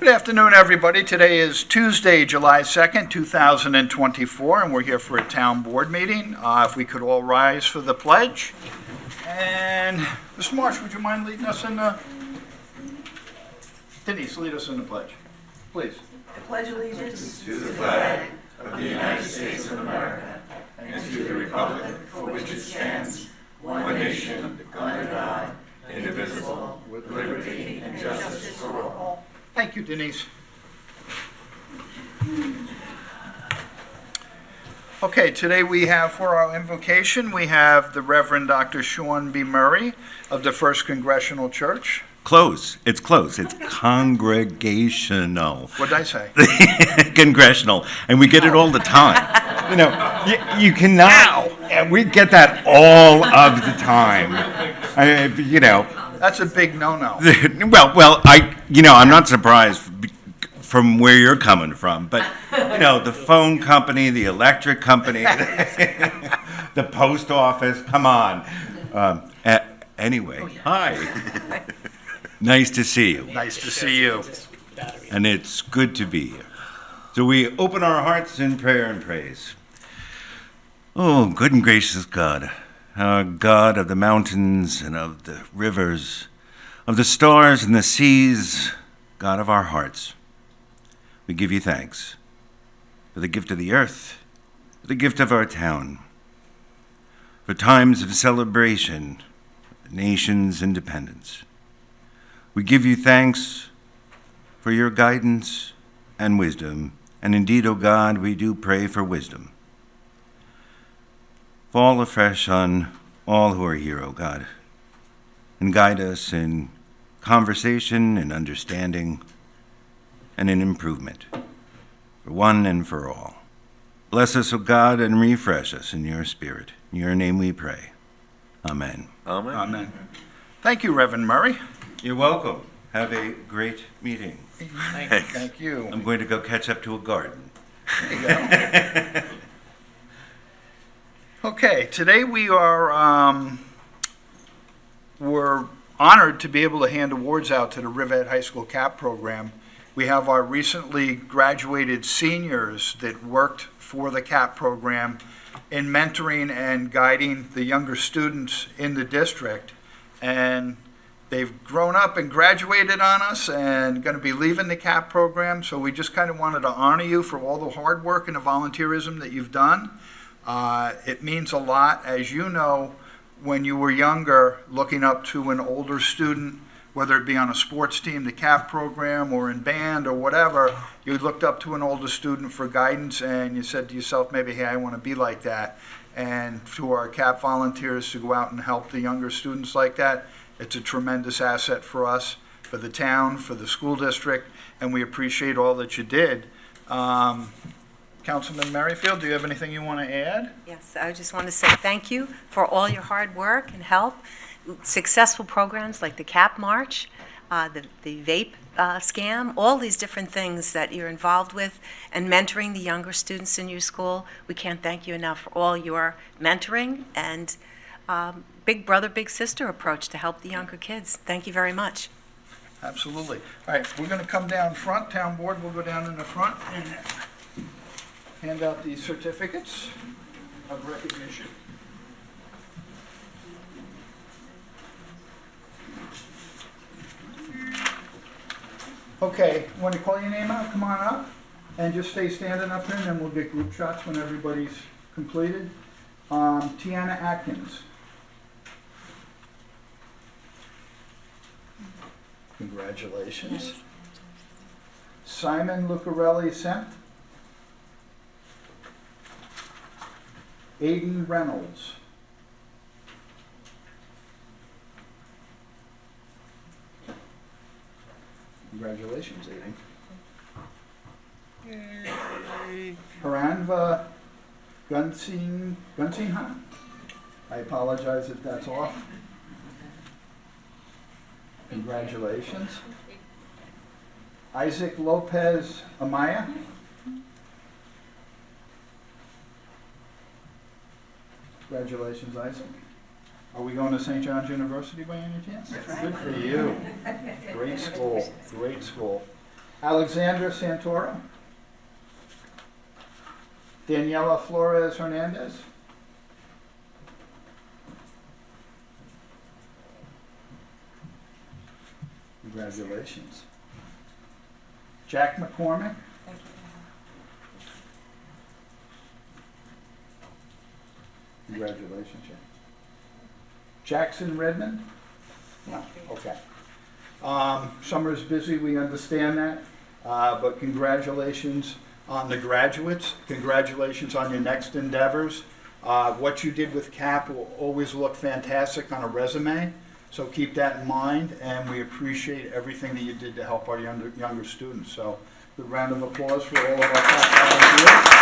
Good afternoon, everybody. Today is Tuesday, July 2nd, 2024, and we're here for a town board meeting. If we could all rise for the pledge. And Mr. Marsh, would you mind leading us in the... Denise, lead us in the pledge, please. I pledge allegiance to the flag of the United States of America and to the republic for which it stands, one nation, under God, indivisible, with liberty and justice for all. Thank you, Denise. Okay, today we have for our invocation, we have the Rev.Dr.Sean B. Murray of the First Congregational Church. Close. It's close. It's Congregational. What did I say? Congregational. And we get it all the time. You know, you cannot, and we get that all of the time. You know. That's a big no-no. Well, I'm not surprised from where you're coming from, but, the phone company, the electric company, the post office, come on. Anyway, hi. Nice to see you. Nice to see you. And it's good to be here. So we open our hearts in prayer and praise. Oh, good and gracious God, our God of the mountains and of the rivers, of the stars and the seas, God of our hearts, we give you thanks for the gift of the earth, for the gift of our town, for times of celebration, the nation's independence. We give you thanks for your guidance and wisdom, and indeed, O God, we do pray for wisdom. Fall afresh on all who are here, O God, and guide us in conversation and understanding and in improvement, for one and for all. Bless us, O God, and refresh us in your spirit. In your name we pray. Amen. Amen. Amen. Thank you, Reverend Murray. You're welcome. Have a great meeting. Thank you. I'm going to go catch up to a garden. There you go. Okay, today we're honored to be able to hand awards out to the Riverhead High School CAP program. We have our recently graduated seniors that worked for the CAP program in mentoring and guiding the younger students in the district, and they've grown up and graduated on us and going to be leaving the CAP program, so we just kind of wanted to honor you for all the hard work and the volunteerism that you've done. It means a lot, as you know, when you were younger, looking up to an older student, whether it be on a sports team, the CAP program, or in band or whatever, you looked up to an older student for guidance and you said to yourself, maybe, hey, I want to be like that. And to our CAP volunteers to go out and help the younger students like that, it's a tremendous asset for us, for the town, for the school district, and we appreciate all that you did. Councilman Merrifield, do you have anything you want to add? Yes, I just want to say thank you for all your hard work and help. Successful programs like the CAP March, the vape scam, all these different things that you're involved with, and mentoring the younger students in your school. We can't thank you enough for all your mentoring and big brother, big sister approach to help the younger kids. Thank you very much. Absolutely. All right, we're going to come down front. Town board will go down in the front and hand out the certificates of recognition. Okay, when I call your name out, come on up and just stay standing up here, and then we'll get group shots when everybody's completed. Tiana Atkins. Congratulations. Simon Lucarelli Sent. Aiden Reynolds. Congratulations, Aiden. Haranva Gunsinhan. I apologize if that's off. Congratulations. Isaac Lopez Amaya. Congratulations, Isaac. Are we going to St. John's University by any chance? Good for you. Great school, great school. Alexandra Santoro. Daniela Flores Hernandez. Congratulations. Jack McCormick. Congratulations, Jack. Jackson Redmond? No, okay. Summer's busy, we understand that, but congratulations on the graduates. Congratulations on your next endeavors. What you did with CAP will always look fantastic on a resume, so keep that in mind, and we appreciate everything that you did to help our younger students. So, good round of applause for all of our CAP volunteers.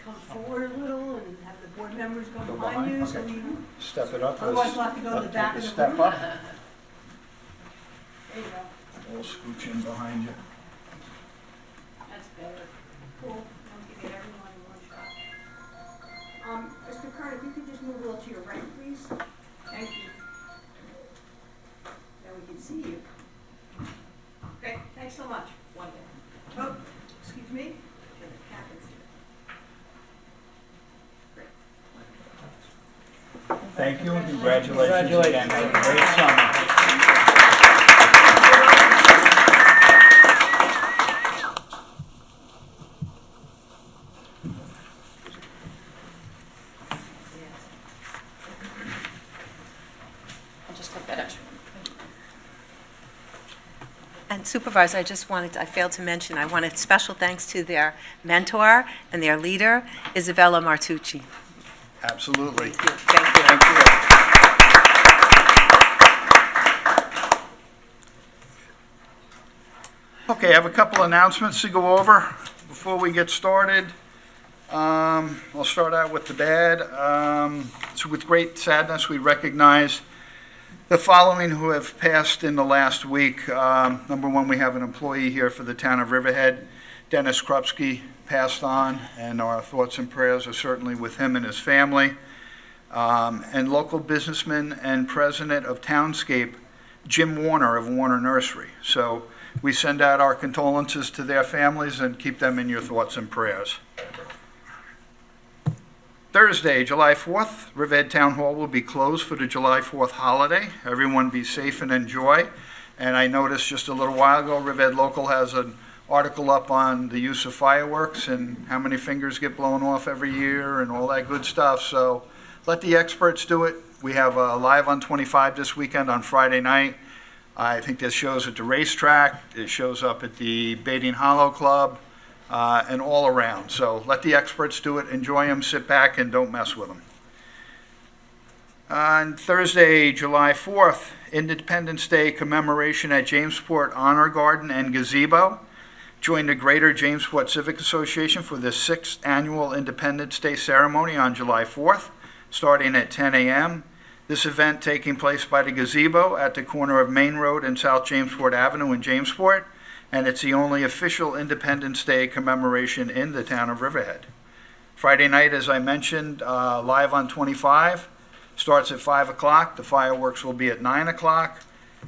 Come forward a little and have the board members go behind you, so we, Step it up. otherwise we'll have to go to the back of the Step room. up. There you go. We'll scooch in behind you. That's better. Cool. I'll give you everyone in one shot. Mr. Kern, if you could just move a little to your right, please. Thank you. Now we can see you. Great, thanks so much. One day. Oh, excuse me. Turn the cap in. Thank you, and congratulations again. Have a great summer. I'll just take that extra. And Supervisor, I failed to mention, I wanted special thanks to their mentor and their leader, Isabella Martucci. Absolutely. Thank you. Thank you. Okay, I have a couple announcements to go over before we get started. I'll start out with the bad. So with great sadness, we recognize the following who have passed in the last week. Number one, we have an employee here for the town of Riverhead, Dennis Krupski, passed on, and our thoughts and prayers are certainly with him and his family. And local businessman and president of Townscape, Jim Warner of Warner Nursery. So we send out our condolences to their families and keep them in your thoughts and prayers. Thursday, July 4th, Riverhead Town Hall will be closed for the July 4th holiday. Everyone be safe and enjoy. And I noticed just a little while ago, Riverhead Local has an article up on the use of fireworks and how many fingers get blown off every year and all that good stuff. So let the experts do it. We have Live on 25 this weekend on Friday night. I think this shows at the racetrack. It shows up at the Baiting Hollow Club and all around. So let the experts do it. Enjoy them, sit back, and don't mess with them. On Thursday, July 4th, Independence Day commemoration at Jamesport Honor Garden and Gazebo. Join the Greater Jamesport Civic Association for the 6th Annual Independence Day Ceremony on July 4th, starting at 10 a.m. This event taking place by the Gazebo at the corner of Main Road and South Jamesport Avenue in Jamesport, and it's the only official Independence Day commemoration in the town of Riverhead. Friday night, as I mentioned, Live on 25, starts at 5 o'clock. The fireworks will be at 9 o'clock.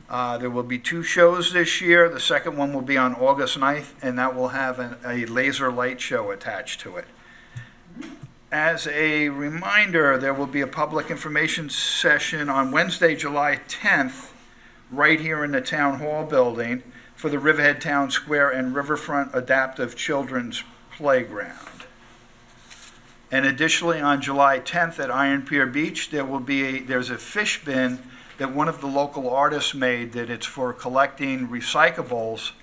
There will be 2 shows this year. The second one will be on August 9th, and that will have a laser light show attached to it. As a reminder, there will be a public information session on Wednesday, July 10th, right here in the Town Hall building for the Riverhead Town Square and Riverfront Adaptive Children's Playground. And additionally, on July 10th at Iron Pier Beach, there's a fish bin that one of the local artists made that it's for collecting recyclables,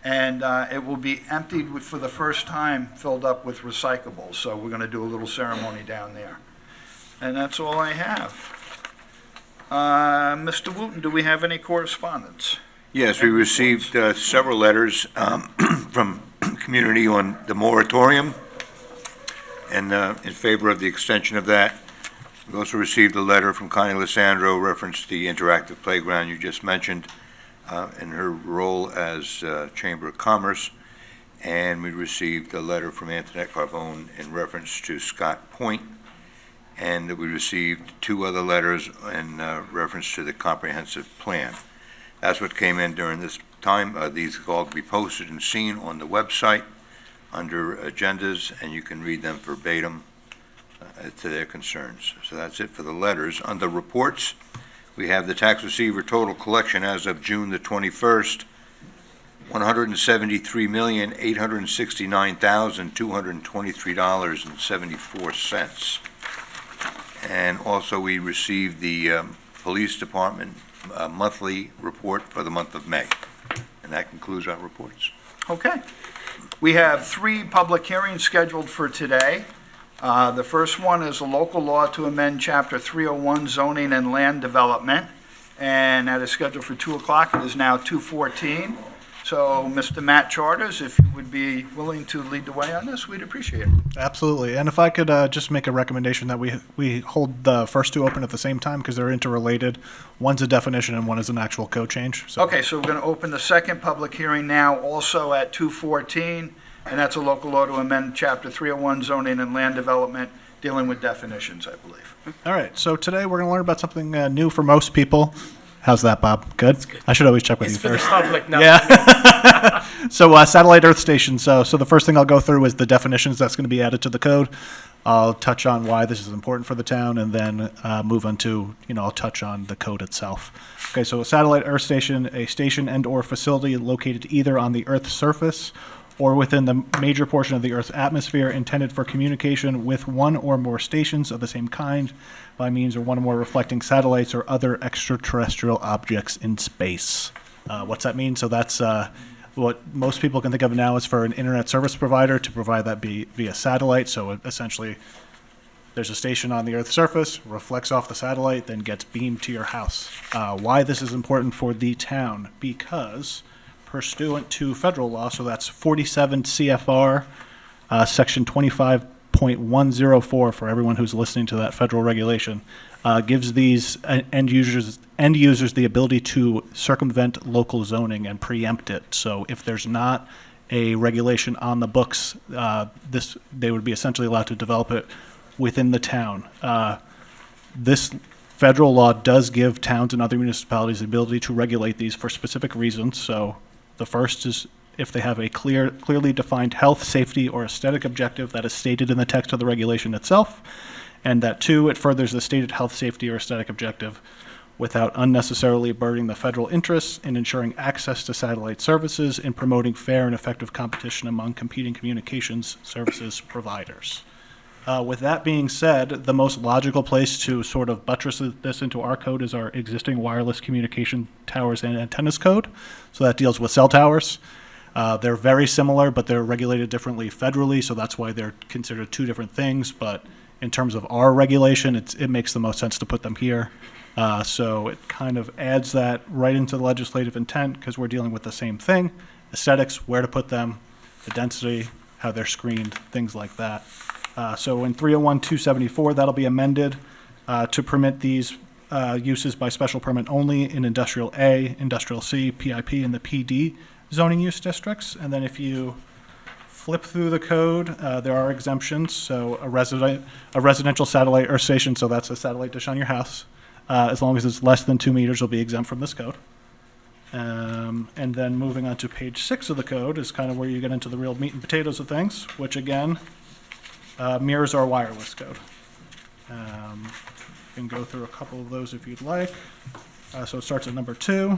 and it will be emptied for the first time, filled up with recyclables. So we're going to do a little ceremony down there. And that's all I have. Mr. Wooten, do we have any correspondence? Yes, we received several letters from community on the moratorium and in favor of the extension of that. We also received a letter from Connie Lassandro reference the interactive playground you just mentioned in her role as Chamber of Commerce. And we received a letter from Antoinette Carbone in reference to Scott Point. And that we received 2 other letters in reference to the comprehensive plan. That's what came in during this time. These are all to be posted and seen on the website under agendas, and you can read them verbatim to their concerns. So that's it for the letters. Under reports, we have the tax receiver total collection as of June the 21st, $173,869,223.74. And also, we received the Police Department monthly report for the month of May. And that concludes our reports. Okay. We have 3 public hearings scheduled for today. The first one is a local law to amend Chapter 301 zoning and land development, and that is scheduled for 2 o'clock. It is now 2:14. So, Mr. Matt Charters, if you would be willing to lead the way on this, we'd appreciate it. Absolutely. And if I could just make a recommendation that we hold the first 2 open at the same time because they're interrelated. One's a definition and one is an actual code change. So. Okay, so we're going to open the second public hearing now, also at 2:14, and that's a local law to amend Chapter 301 zoning and land development, dealing with definitions, I believe. All right. So today we're going to learn about something new for most people. How's that, Bob? Good? I should always check with you first. Public, no. Yeah. So satellite earth stations. So the first thing I'll go through is the definitions that's going to be added to the code. I'll touch on why this is important for the town, and then move on to, I'll touch on the code itself. Okay, so a satellite earth station, a station and/or facility located either on the Earth's surface or within the major portion of the Earth's atmosphere, intended for communication with one or more stations of the same kind by means of one or more reflecting satellites or other extraterrestrial objects in space. What's that mean? So that's what most people can think of now is for an internet service provider to provide that via satellite. So essentially, there's a station on the Earth's surface, reflects off the satellite, then gets beamed to your house. Why this is important for the town? Because pursuant to federal law, so that's 47 CFR, section 25.104 for everyone who's listening to that federal regulation, gives these end users the ability to circumvent local zoning and preempt it. So if there's not a regulation on the books, they would be essentially allowed to develop it within the town. This federal law does give towns and other municipalities the ability to regulate these for specific reasons. So the first is if they have a clearly defined health, safety, or aesthetic objective that is stated in the text of the regulation itself, and that 2, it furthers the stated health, safety, or aesthetic objective without unnecessarily burdening the federal interests in ensuring access to satellite services and promoting fair and effective competition among competing communications services providers. With that being said, the most logical place to sort of buttress this into our code is our existing wireless communication towers and antennas code. So that deals with cell towers. They're very similar, but they're regulated differently federally, so that's why they're considered 2 different things. But in terms of our regulation, it makes the most sense to put them here. So it kind of adds that right into the legislative intent because we're dealing with the same thing. Aesthetics, where to put them, the density, how they're screened, things like that. So in 301-274, that'll be amended to permit these uses by special permit only in Industrial A, Industrial C, PIP, and the PD zoning use districts. And then if you flip through the code, there are exemptions. So a residential satellite earth station, so that's a satellite dish on your house, as long as it's less than 2 meters, will be exempt from this code. And then moving on to page 6 of the code is kind of where you get into the real meat and potatoes of things, which again mirrors our wireless code. You can go through a couple of those if you'd like. So it starts at number 2,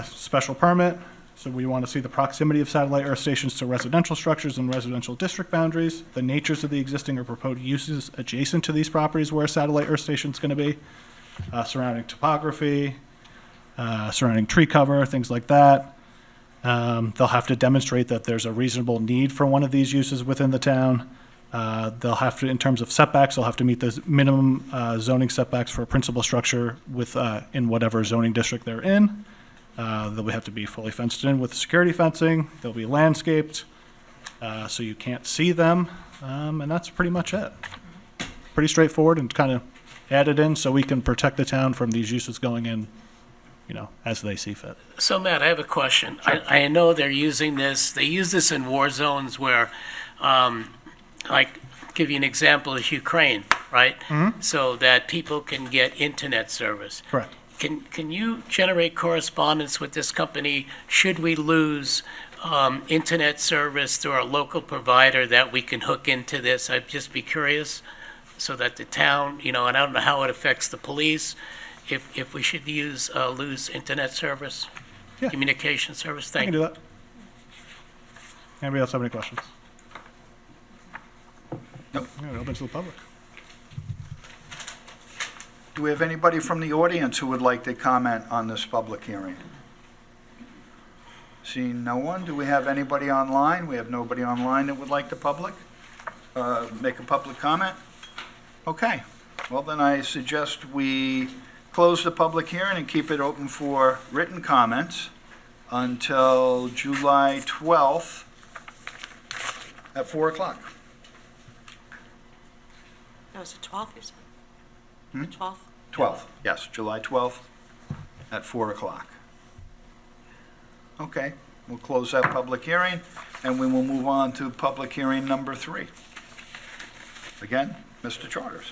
special permit. So we want to see the proximity of satellite earth stations to residential structures and residential district boundaries, the natures of the existing or proposed uses adjacent to these properties where a satellite earth station is going to be, surrounding topography, surrounding tree cover, things like that. They'll have to demonstrate that there's a reasonable need for one of these uses within the town. They'll have to, in terms of setbacks, they'll have to meet the minimum zoning setbacks for a principal structure in whatever zoning district they're in. They'll have to be fully fenced in with security fencing. They'll be landscaped, so you can't see them, and that's pretty much it. pretty straightforward and kind of added in so we can protect the town from these uses going in, as they see fit. So Matt, I have a question. I know they use this in war zones where, like, give you an example of Ukraine, right? So that people can get internet service. Correct. Can you generate correspondence with this company? Should we lose internet service through our local provider that we can hook into this? I'd just be curious, so that the town, and I don't know how it affects the police, if we should lose internet service, Yeah. communication service. I Thank can you. do that. Anybody else have any questions? Nope. Yeah, open to the public. Do we have anybody from the audience who would like to comment on this public hearing? Seeing no one, do we have anybody online? We have nobody online that would like to make a public comment? Okay, well then I suggest we close the public hearing and keep it open for written comments until July 12th at 4 o'clock. That was the 12th, you said? Hmm? The 12th? 12th, yes, July 12th at 4 o'clock. Okay, we'll close that public hearing, and we will move on to public hearing number 3. Again, Mr. Charters.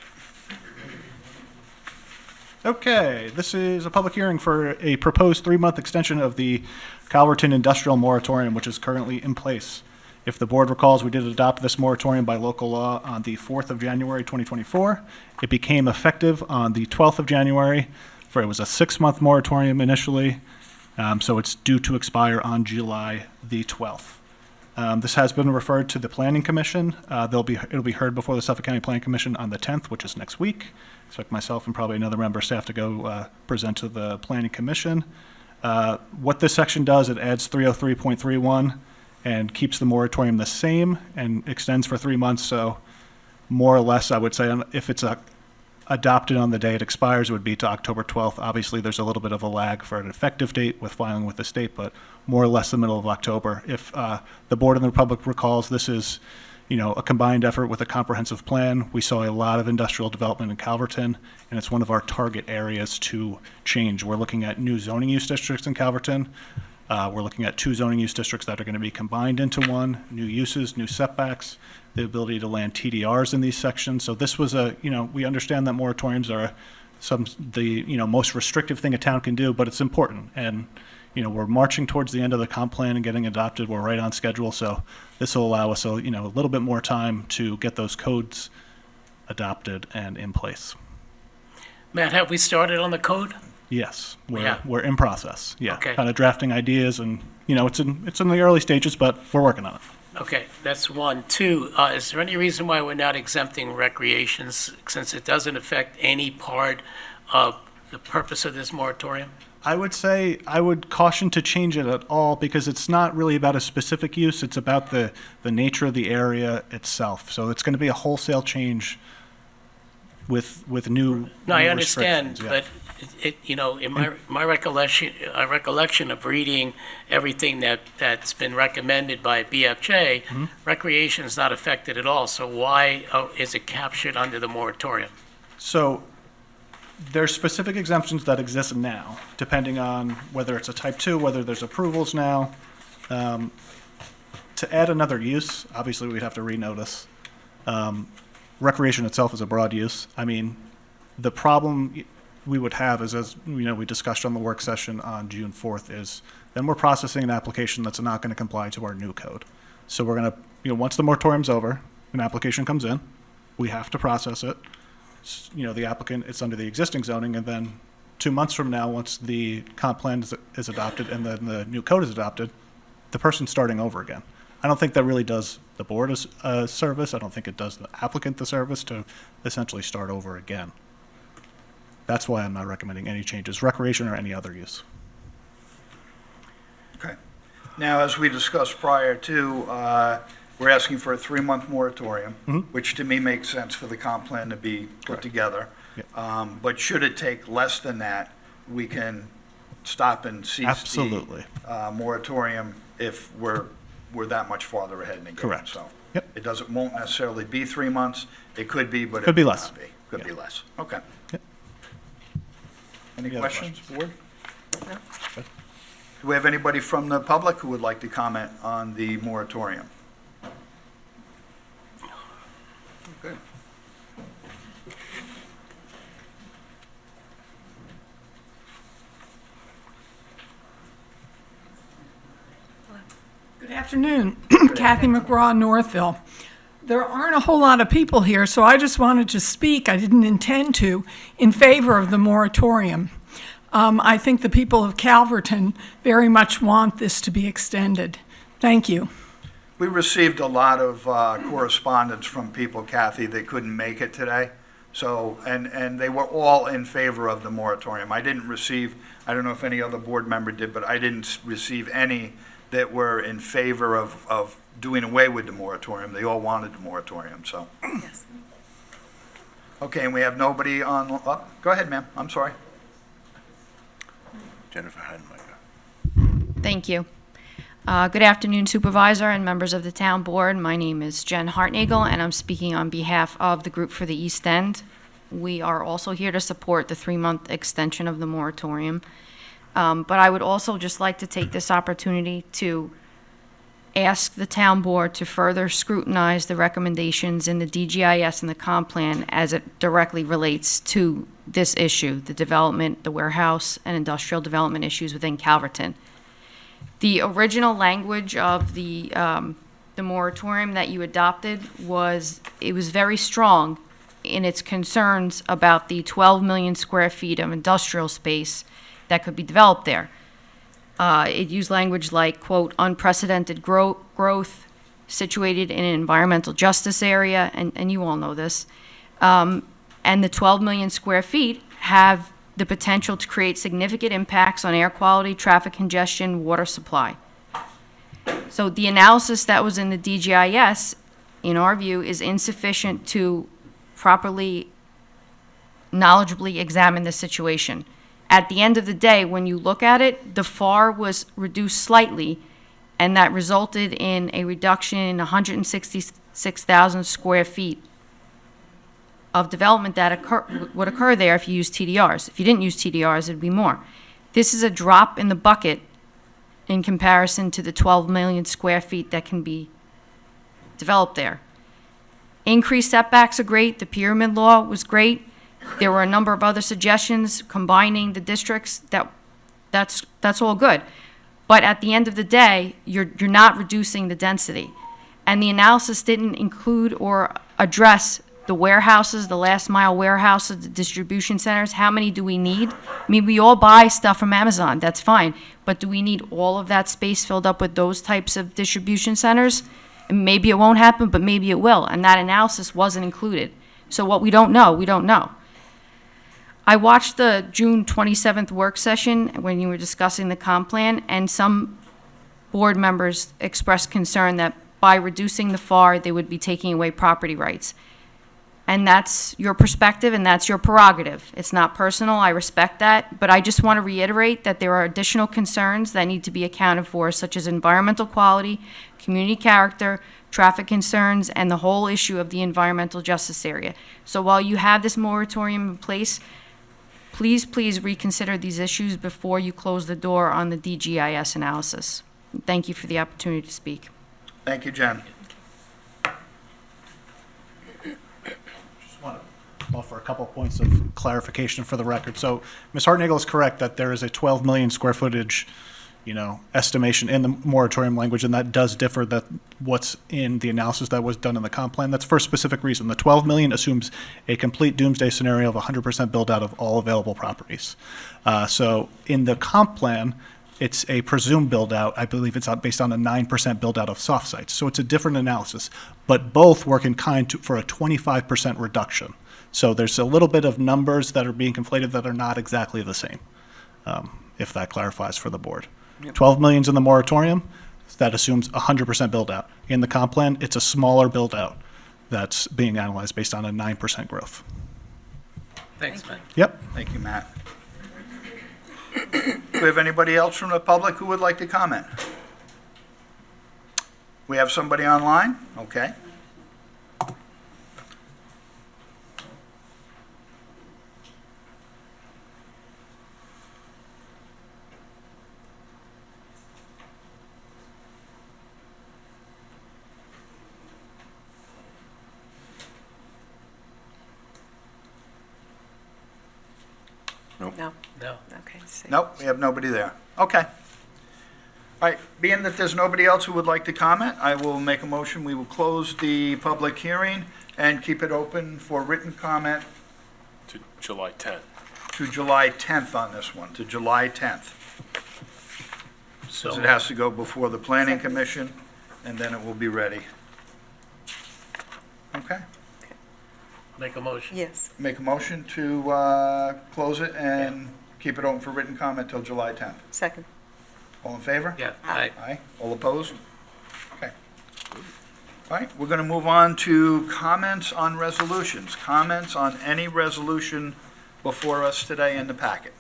Okay, this is a public hearing for a proposed 3-month extension of the Calverton Industrial Moratorium, which is currently in place. If the board recalls, we did adopt this moratorium by local law on the 4th of January, 2024. It became effective on the 12th of January, it was a 6-month moratorium initially, so it's due to expire on July the 12th. This has been referred to the Planning Commission. It'll be heard before the Suffolk County Planning Commission on the 10th, which is next week. Expect myself and probably another member of staff to go present to the Planning Commission. What this section does, it adds 303.31 and keeps the moratorium the same and extends for 3 months. So more or less, I would say, if it's adopted on the day it expires, it would be to October 12th. Obviously, there's a little bit of a lag for an effective date with filing with the state, but more or less the middle of October. If the Board of the Republic recalls, this is a combined effort with a comprehensive plan. We saw a lot of industrial development in Calverton, and it's one of our target areas to change. We're looking at new zoning use districts in Calverton. We're looking at 2 zoning use districts that are going to be combined into one, new uses, new setbacks, the ability to land TDRs in these sections. So this was we understand that moratoriums are the most restrictive thing a town can do, but it's important. And, we're marching towards the end of the comp plan and getting adopted. We're right on schedule. So this will allow us, a little bit more time to get those codes adopted and in place. Matt, have we started on the code? Yes, Yeah. we're in process. Yeah, Okay. kind of drafting ideas, and it's in the early stages, but we're working on it. Okay, that's 1. 2, is there any reason why we're not exempting recreations, since it doesn't affect any part of the purpose of this moratorium? I would say I would caution to change it at all because it's not really about a specific use. It's about the nature of the area itself. So it's going to be a wholesale change with new. No, I new understand, restrictions, yeah. but in my recollection of reading everything that's been recommended by BFJ, recreation is not affected at all. So why is it captured under the moratorium? So there's specific exemptions that exist now, depending on whether it's a type 2, whether there's approvals now. To add another use, obviously we'd have to renotice. Recreation itself is a broad use. I mean, the problem we would have is, as we discussed on the work session on June 4th, is then we're processing an application that's not going to comply to our new code. So we're going to, once the moratorium's over, an application comes in, we have to process it. The applicant, it's under the existing zoning, and then 2 months from now, once the comp plan is adopted and then the new code is adopted, the person's starting over again. I don't think that really does the board a service. I don't think it does the applicant the service to essentially start over again. That's why I'm not recommending any changes, recreation or any other use. Okay. Now, as we discussed prior to, we're asking for a 3-month moratorium, which to me makes sense for the comp plan to be put together. Yeah. But should it take less than that, we can stop and cease Absolutely. the moratorium if we're that much farther ahead in the game. Correct. So, Yep. It won't necessarily be 3 months. It could be, but it Could be may less. not be. Could be less. Okay. Yep. Any Any other questions, questions? board? Do we have anybody from the public who would like to comment on the moratorium? Good. Good afternoon. Kathy McGraw, Northville. There aren't a whole lot of people here, so I just wanted to speak, I didn't intend to, in favor of the moratorium. I think the people of Calverton very much want this to be extended. Thank you. We received a lot of correspondence from people, Kathy, that couldn't make it today. So, and they were all in favor of the moratorium. I didn't receive, I don't know if any other board member did, but I didn't receive any that were in favor of doing away with the moratorium. They all wanted the moratorium, so. Yes. Okay, and we have nobody on, oh, go ahead, ma'am, I'm sorry. Jennifer Heidenmeier. Thank you. Good afternoon, Supervisor and members of the Town Board. My name is Jen Hartnagel, and I'm speaking on behalf of the Group for the East End. We are also here to support the 3-month extension of the moratorium. But I would also just like to take this opportunity to ask the Town Board to further scrutinize the recommendations in the DGIS and the comp plan as it directly relates to this issue, the development, the warehouse, and industrial development issues within Calverton. The original language of the moratorium that you adopted was very strong in its concerns about the 12 million square feet of industrial space that could be developed there. It used language like, quote, unprecedented growth situated in an environmental justice area, and you all know this. And the 12 million square feet have the potential to create significant impacts on air quality, traffic congestion, water supply. So the analysis that was in the DGIS, in our view, is insufficient to properly, knowledgeably examine the situation. At the end of the day, when you look at it, the FAR was reduced slightly, and that resulted in a reduction in 166,000 square feet of development that would occur there if you use TDRs. If you didn't use TDRs, it'd be more. This is a drop in the bucket in comparison to the 12 million square feet that can be developed there. Increased setbacks are great. The pyramid law was great. There were a number of other suggestions combining the districts. That's all good. But at the end of the day, you're not reducing the density. And the analysis didn't include or address the warehouses, the last mile warehouses, the distribution centers. How many do we need? I mean, we all buy stuff from Amazon, that's fine. But do we need all of that space filled up with those types of distribution centers? And maybe it won't happen, but maybe it will. And that analysis wasn't included. So what we don't know, we don't know. I watched the June 27th work session when you were discussing the comp plan, and some board members expressed concern that by reducing the FAR, they would be taking away property rights. And that's your perspective and that's your prerogative. It's not personal, I respect that, but I just want to reiterate that there are additional concerns that need to be accounted for, such as environmental quality, community character, traffic concerns, and the whole issue of the environmental justice area. So while you have this moratorium in place, please reconsider these issues before you close the door on the DGIS analysis. Thank you for the opportunity to speak. Thank you, Jen. Just want to offer a couple points of clarification for the record. So Ms. Hartnagel is correct that there is a 12 million square footage, estimation in the moratorium language, and that does differ that what's in the analysis that was done in the comp plan. That's for a specific reason. The 12 million assumes a complete doomsday scenario of 100% build out of all available properties. So in the comp plan, it's a presumed build out. I believe it's based on a 9% build out of soft sites. So it's a different analysis, but both work in kind for a 25% reduction. So there's a little bit of numbers that are being conflated that are not exactly the same, if that clarifies for the board. Yep. 12 million's in the moratorium. That assumes 100% build out. In the comp plan, it's a smaller build out that's being analyzed based on a 9% growth. Thanks, Matt. Yep. Thank you, Matt. Do we have anybody else from the public who would like to comment? We have somebody online? Okay. No? No. Okay. So- Nope, we have nobody there. Okay. All right, being that there's nobody else who would like to comment, I will make a motion. We will close the public hearing and keep it open for written comment To July 10th. to July 10th on this one, to July 10th. So, Because it has to go before the planning commission, and then it will be ready. Okay, make a motion. Yes. make a motion to close it and keep it open for written comment till July 10th. Second. All in favor? Yeah, aye. Aye. All opposed? Okay. All right, we're going to move on to comments on resolutions. Comments on any resolution before us today in the packet.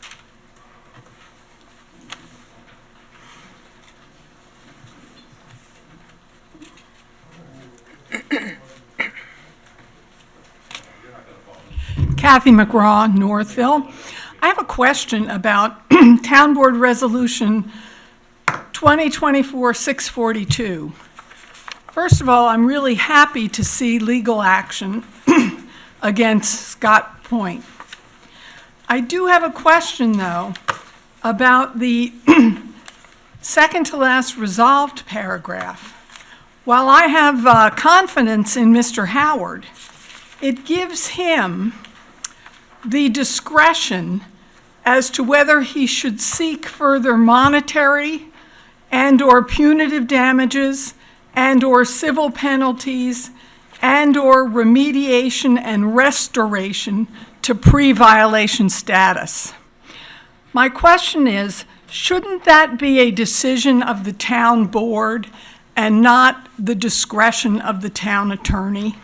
Kathy McGraw, Northville. I have a question about Town Board Resolution 2024-642. First of all, I'm really happy to see legal action against Scott Point. I do have a question, though, about the second to last resolved paragraph. While I have confidence in Mr. Howard, it gives him the discretion as to whether he should seek further monetary and/or punitive damages and/or civil penalties and/or remediation and restoration to pre-violation status. My question is, shouldn't that be a decision of the town board and not the discretion of the town attorney?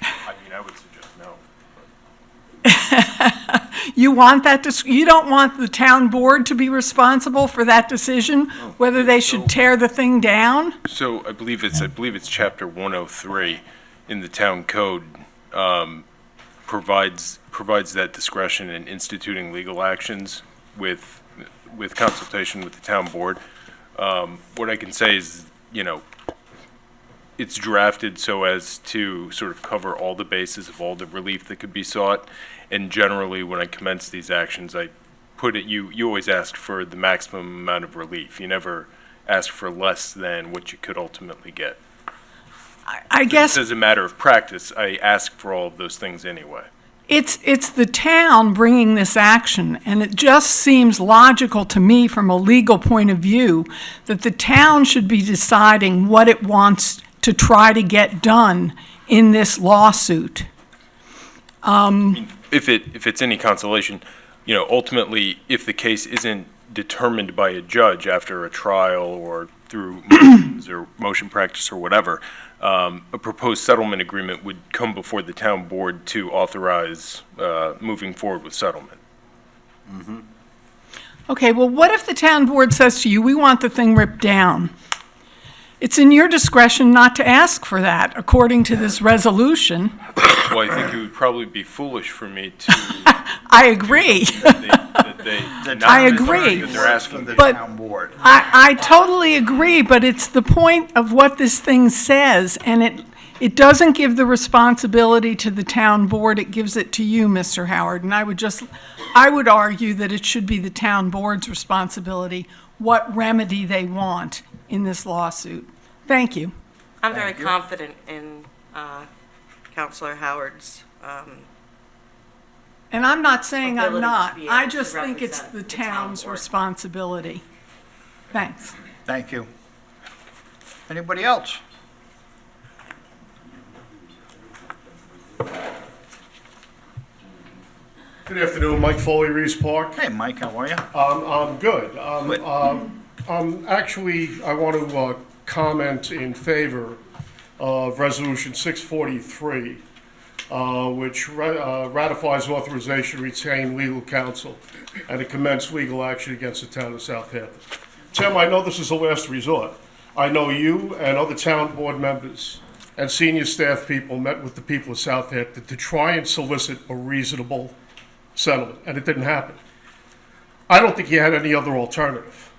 I mean, I would suggest no. You want that, you don't want the town board to be responsible for that decision, whether they should tear the thing down? So I believe it's chapter 103 in the town code, provides that discretion in instituting legal actions with consultation with the town board. What I can say is, it's drafted so as to sort of cover all the bases of all the relief that could be sought. And generally, when I commence these actions, I put it, you always ask for the maximum amount of relief. You never ask for less than what you could ultimately get. I guess As a matter of practice, I ask for all of those things anyway. it's the town bringing this action, and it just seems logical to me from a legal point of view that the town should be deciding what it wants to try to get done in this lawsuit. If it's any consolation, ultimately, if the case isn't determined by a judge after a trial or through motions or motion practice or whatever, a proposed settlement agreement would come before the town board to authorize moving forward with settlement. Okay, well, what if the town board says to you, we want the thing ripped down? It's in your discretion not to ask for that, according to this resolution. Well, I think it would probably be foolish for me to. I agree. I agree. That they're asking. The But- town board. I totally agree, but it's the point of what this thing says, and it doesn't give the responsibility to the town board, it gives it to you, Mr. Howard. And I would argue that it should be the town board's responsibility what remedy they want in this lawsuit. Thank you. I'm very confident in Counselor Howard's, And I'm not saying I'm Ability to not. be I able to just think it's represent the the town town's board. responsibility. Thanks. Thank you. Anybody else? Good afternoon, Mike Foley, Reese Park. Hey, Mike, how are you? I'm good. Good. Actually, I want to comment in favor of Resolution 643, which ratifies authorization to retain legal counsel and to commence legal action against the town of Southampton. Tim, I know this is the last resort. I know you and other town board members and senior staff people met with the people of Southampton to try and solicit a reasonable settlement, and it didn't happen. I don't think you had any other alternative.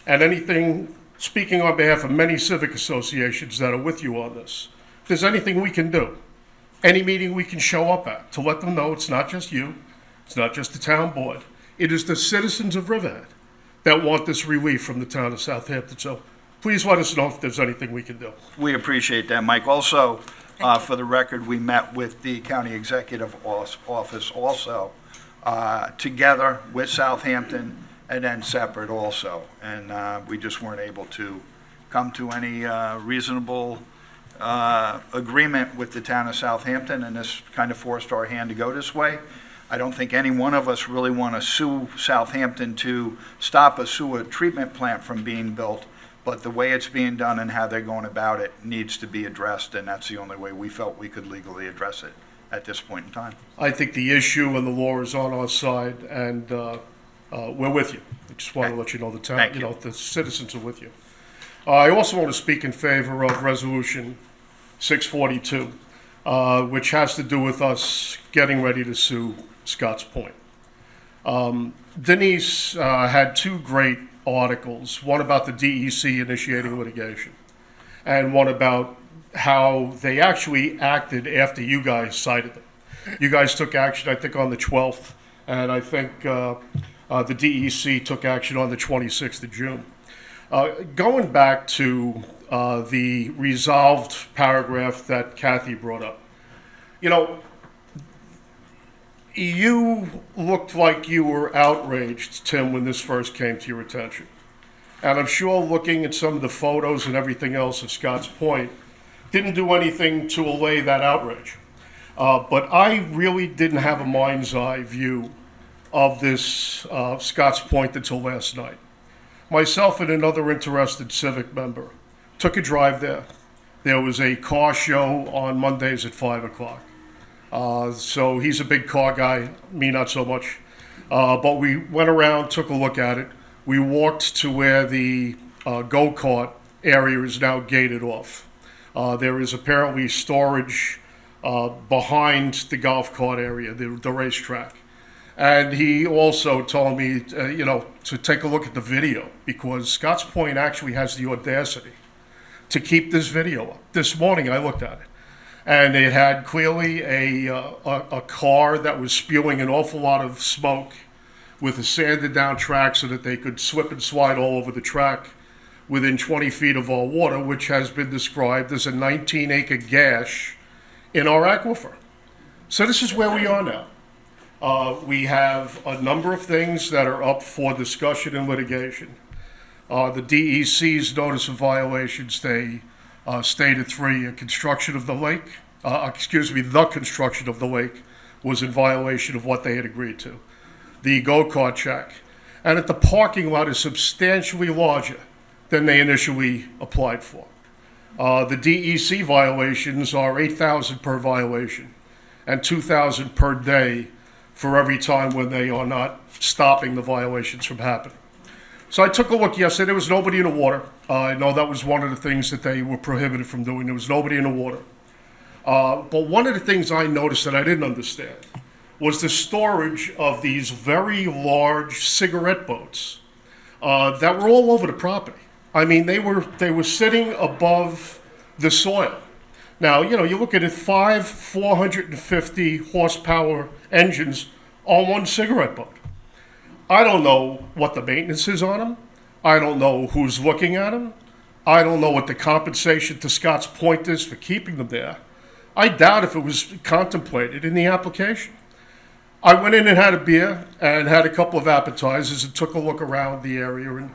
And anything, speaking on behalf of many civic associations that are with you on this, if there's anything we can do, any meeting we can show up at, to let them know it's not just you, it's not just the town board, it is the citizens of Riverhead that want this relief from the town of Southampton. So please let us know if there's anything we can do. We appreciate that, Mike. Also, for the record, we met with the county executive office also, together with Southampton and then separate also. And we just weren't able to come to any reasonable agreement with the town of Southampton, and this kind of forced our hand to go this way. I don't think any one of us really want to sue Southampton to stop a sewer treatment plant from being built, but the way it's being done and how they're going about it needs to be addressed, and that's the only way we felt we could legally address it at this point in time. I think the issue and the law is on our side, and we're with you. I just want to let you know the town, Thank you you. know, the citizens are with you. I also want to speak in favor of Resolution 642, which has to do with us getting ready to sue Scotts Point. Denise had two great articles, one about the DEC initiating litigation, and one about how they actually acted after you guys cited them. You guys took action, I think, on the 12th, and I think the DEC took action on the 26th of June. Going back to the resolved paragraph that Kathy brought up, you know, you looked like you were outraged, Tim, when this first came to your attention. And I'm sure looking at some of the photos and everything else of Scotts Point didn't do anything to allay that outrage. But I really didn't have a mind's eye view of this Scotts Point until last night. Myself and another interested civic member took a drive there. There was a car show on Mondays at 5 o'clock. So he's a big car guy, me not so much. But we went around, took a look at it. We walked to where the go-kart area is now gated off. There is apparently storage behind the golf cart area, the racetrack. And he also told me, to take a look at the video, because Scotts Point actually has the audacity to keep this video up. This morning I looked at it, and it had clearly a car that was spewing an awful lot of smoke with a sanded down track so that they could slip and slide all over the track within 20 feet of our water, which has been described as a 19-acre gash in our aquifer. So this is where we are now. We have a number of things that are up for discussion and litigation. The DEC's notice of violations, they stated 3, construction of the lake, the construction of the lake was in violation of what they had agreed to. The go-kart track, and that the parking lot is substantially larger than they initially applied for. The DEC violations are $8,000 per violation and $2,000 per day for every time when they are not stopping the violations from happening. So I took a look yesterday. There was nobody in the water. I know that was one of the things that they were prohibited from doing. There was nobody in the water. But one of the things I noticed that I didn't understand was the storage of these very large cigarette boats that were all over the property. I mean, they were sitting above the soil. Now, you look at it, 5 450 horsepower engines on one cigarette boat. I don't know what the maintenance is on them. I don't know who's looking at them. I don't know what the compensation to Scotts Point is for keeping them there. I doubt if it was contemplated in the application. I went in and had a beer and had a couple of appetizers and took a look around the area, and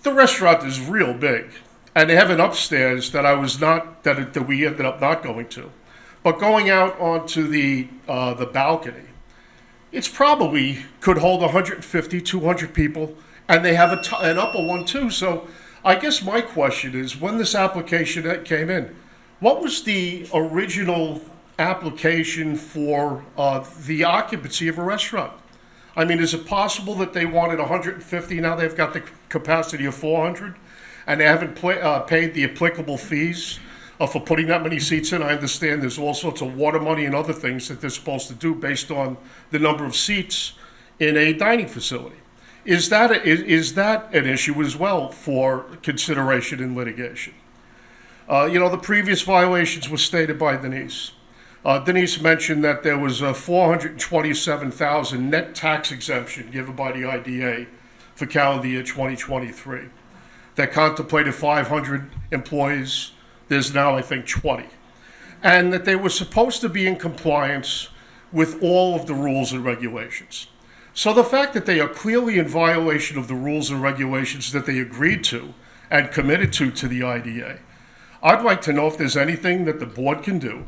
the restaurant is real big. And they have an upstairs that that we ended up not going to. But going out onto the balcony, it's probably could hold 150, 200 people, and they have an upper one too. So I guess my question is, when this application came in, what was the original application for the occupancy of a restaurant? I mean, is it possible that they wanted 150, now they've got the capacity of 400, and they haven't paid the applicable fees for putting that many seats in? I understand there's all sorts of water money and other things that they're supposed to do based on the number of seats in a dining facility. Is that an issue as well for consideration in litigation? The previous violations were stated by Denise. Denise mentioned that there was a $427,000 net tax exemption given by the IDA for calendar year 2023 that contemplated 500 employees. There's now, I think, 20. And that they were supposed to be in compliance with all of the rules and regulations. So the fact that they are clearly in violation of the rules and regulations that they agreed to and committed to the IDA, I'd like to know if there's anything that the board can do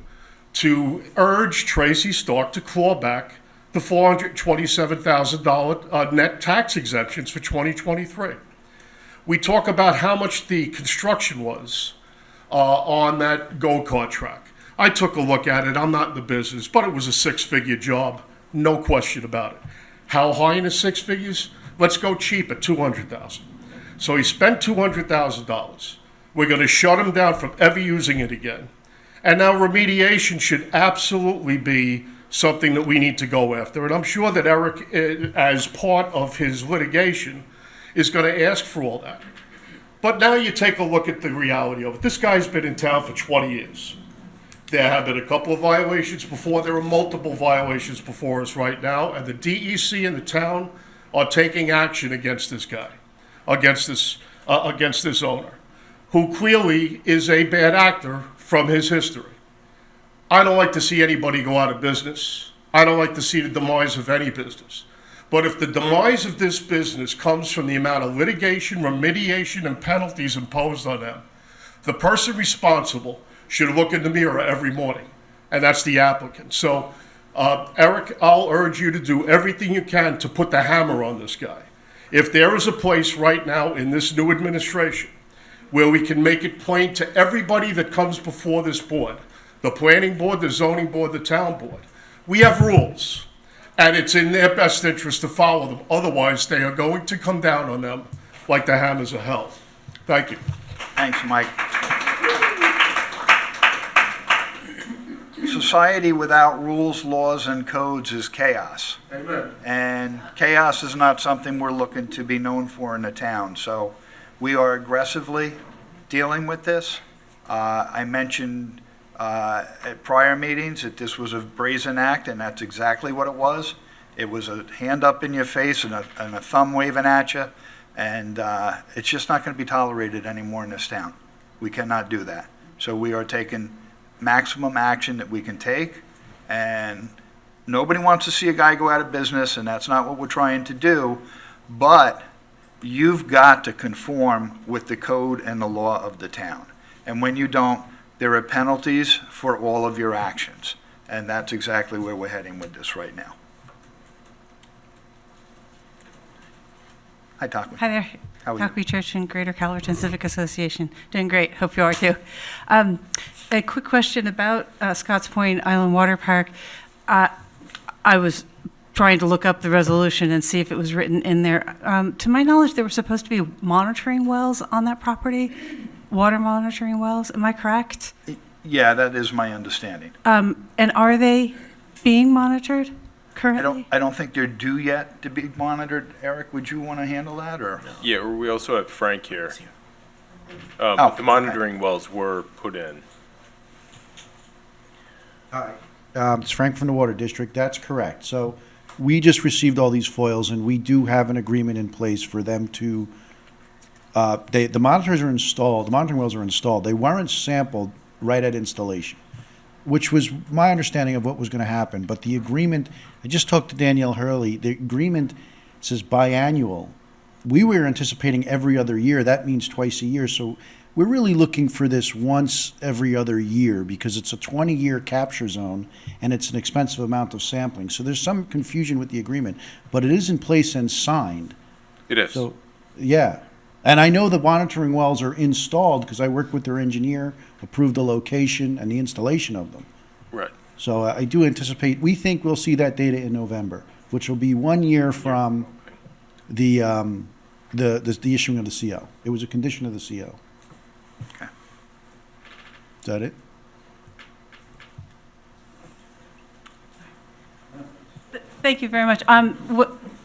to urge Tracy Stark to claw back the $427,000 net tax exemptions for 2023. We talk about how much the construction was on that go-kart track. I took a look at it. I'm not in the business, but it was a six-figure job, no question about it. How high in the six figures? Let's go cheap at $200,000. So he spent $200,000. We're going to shut him down from ever using it again. And now remediation should absolutely be something that we need to go after. And I'm sure that Eric, as part of his litigation, is going to ask for all that. But now you take a look at the reality of it. This guy's been in town for 20 years. There have been a couple of violations before. There are multiple violations before us right now. And the DEC and the town are taking action against this guy, against this owner, who clearly is a bad actor from his history. I don't like to see anybody go out of business. I don't like to see the demise of any business. But if the demise of this business comes from the amount of litigation, remediation, and penalties imposed on them, the person responsible should look in the mirror every morning, and that's the applicant. So, Eric, I'll urge you to do everything you can to put the hammer on this guy. If there is a place right now in this new administration where we can make it plain to everybody that comes before this board, the planning board, the zoning board, the town board, we have rules, and it's in their best interest to follow them. Otherwise, they are going to come down on them like the hammers of hell. Thank you. Thanks, Mike. Society without rules, laws, and codes is chaos. Amen. And chaos is not something we're looking to be known for in the town. So we are aggressively dealing with this. I mentioned at prior meetings that this was a brazen act, and that's exactly what it was. It was a hand up in your face and a thumb waving at you, and it's just not going to be tolerated anymore in this town. We cannot do that. So we are taking maximum action that we can take, and nobody wants to see a guy go out of business, and that's not what we're trying to do, but you've got to conform with the code and the law of the town. And when you don't, there are penalties for all of your actions, and that's exactly where we're heading with this right now. Hi, Takwi. Hi there. How are you? Takwi Church and Greater Calverton Civic Association. Doing great. Hope you are too. A quick question about Scotts Point Island Water Park. I was trying to look up the resolution and see if it was written in there. To my knowledge, there were supposed to be monitoring wells on that property, water monitoring wells. Am I correct? Yeah, that is my understanding. And are they being monitored currently? I don't think they're due yet to be monitored. Eric, would you want to handle that, or? Yeah, we also have Frank here. Oh, But the monitoring wells were put in. Hi, it's Frank from the Water District. That's correct. So we just received all these foils, and we do have an agreement in place for them to, the monitors are installed, the monitoring wells are installed. They weren't sampled right at installation, which was my understanding of what was going to happen. But the agreement, I just talked to Danielle Hurley, the agreement says biannual. We were anticipating every other year. That means twice a year. So we're really looking for this once every other year because it's a 20-year capture zone and it's an expensive amount of sampling. So there's some confusion with the agreement, but it is in place and signed. It is. So, yeah. And I know the monitoring wells are installed because I worked with their engineer, approved the location and the installation of them. Right. So I do anticipate, we think we'll see that data in November. which will be 1 year from the issuing of the CO. It was a condition of the CO. Okay. Is that it? Thank you very much.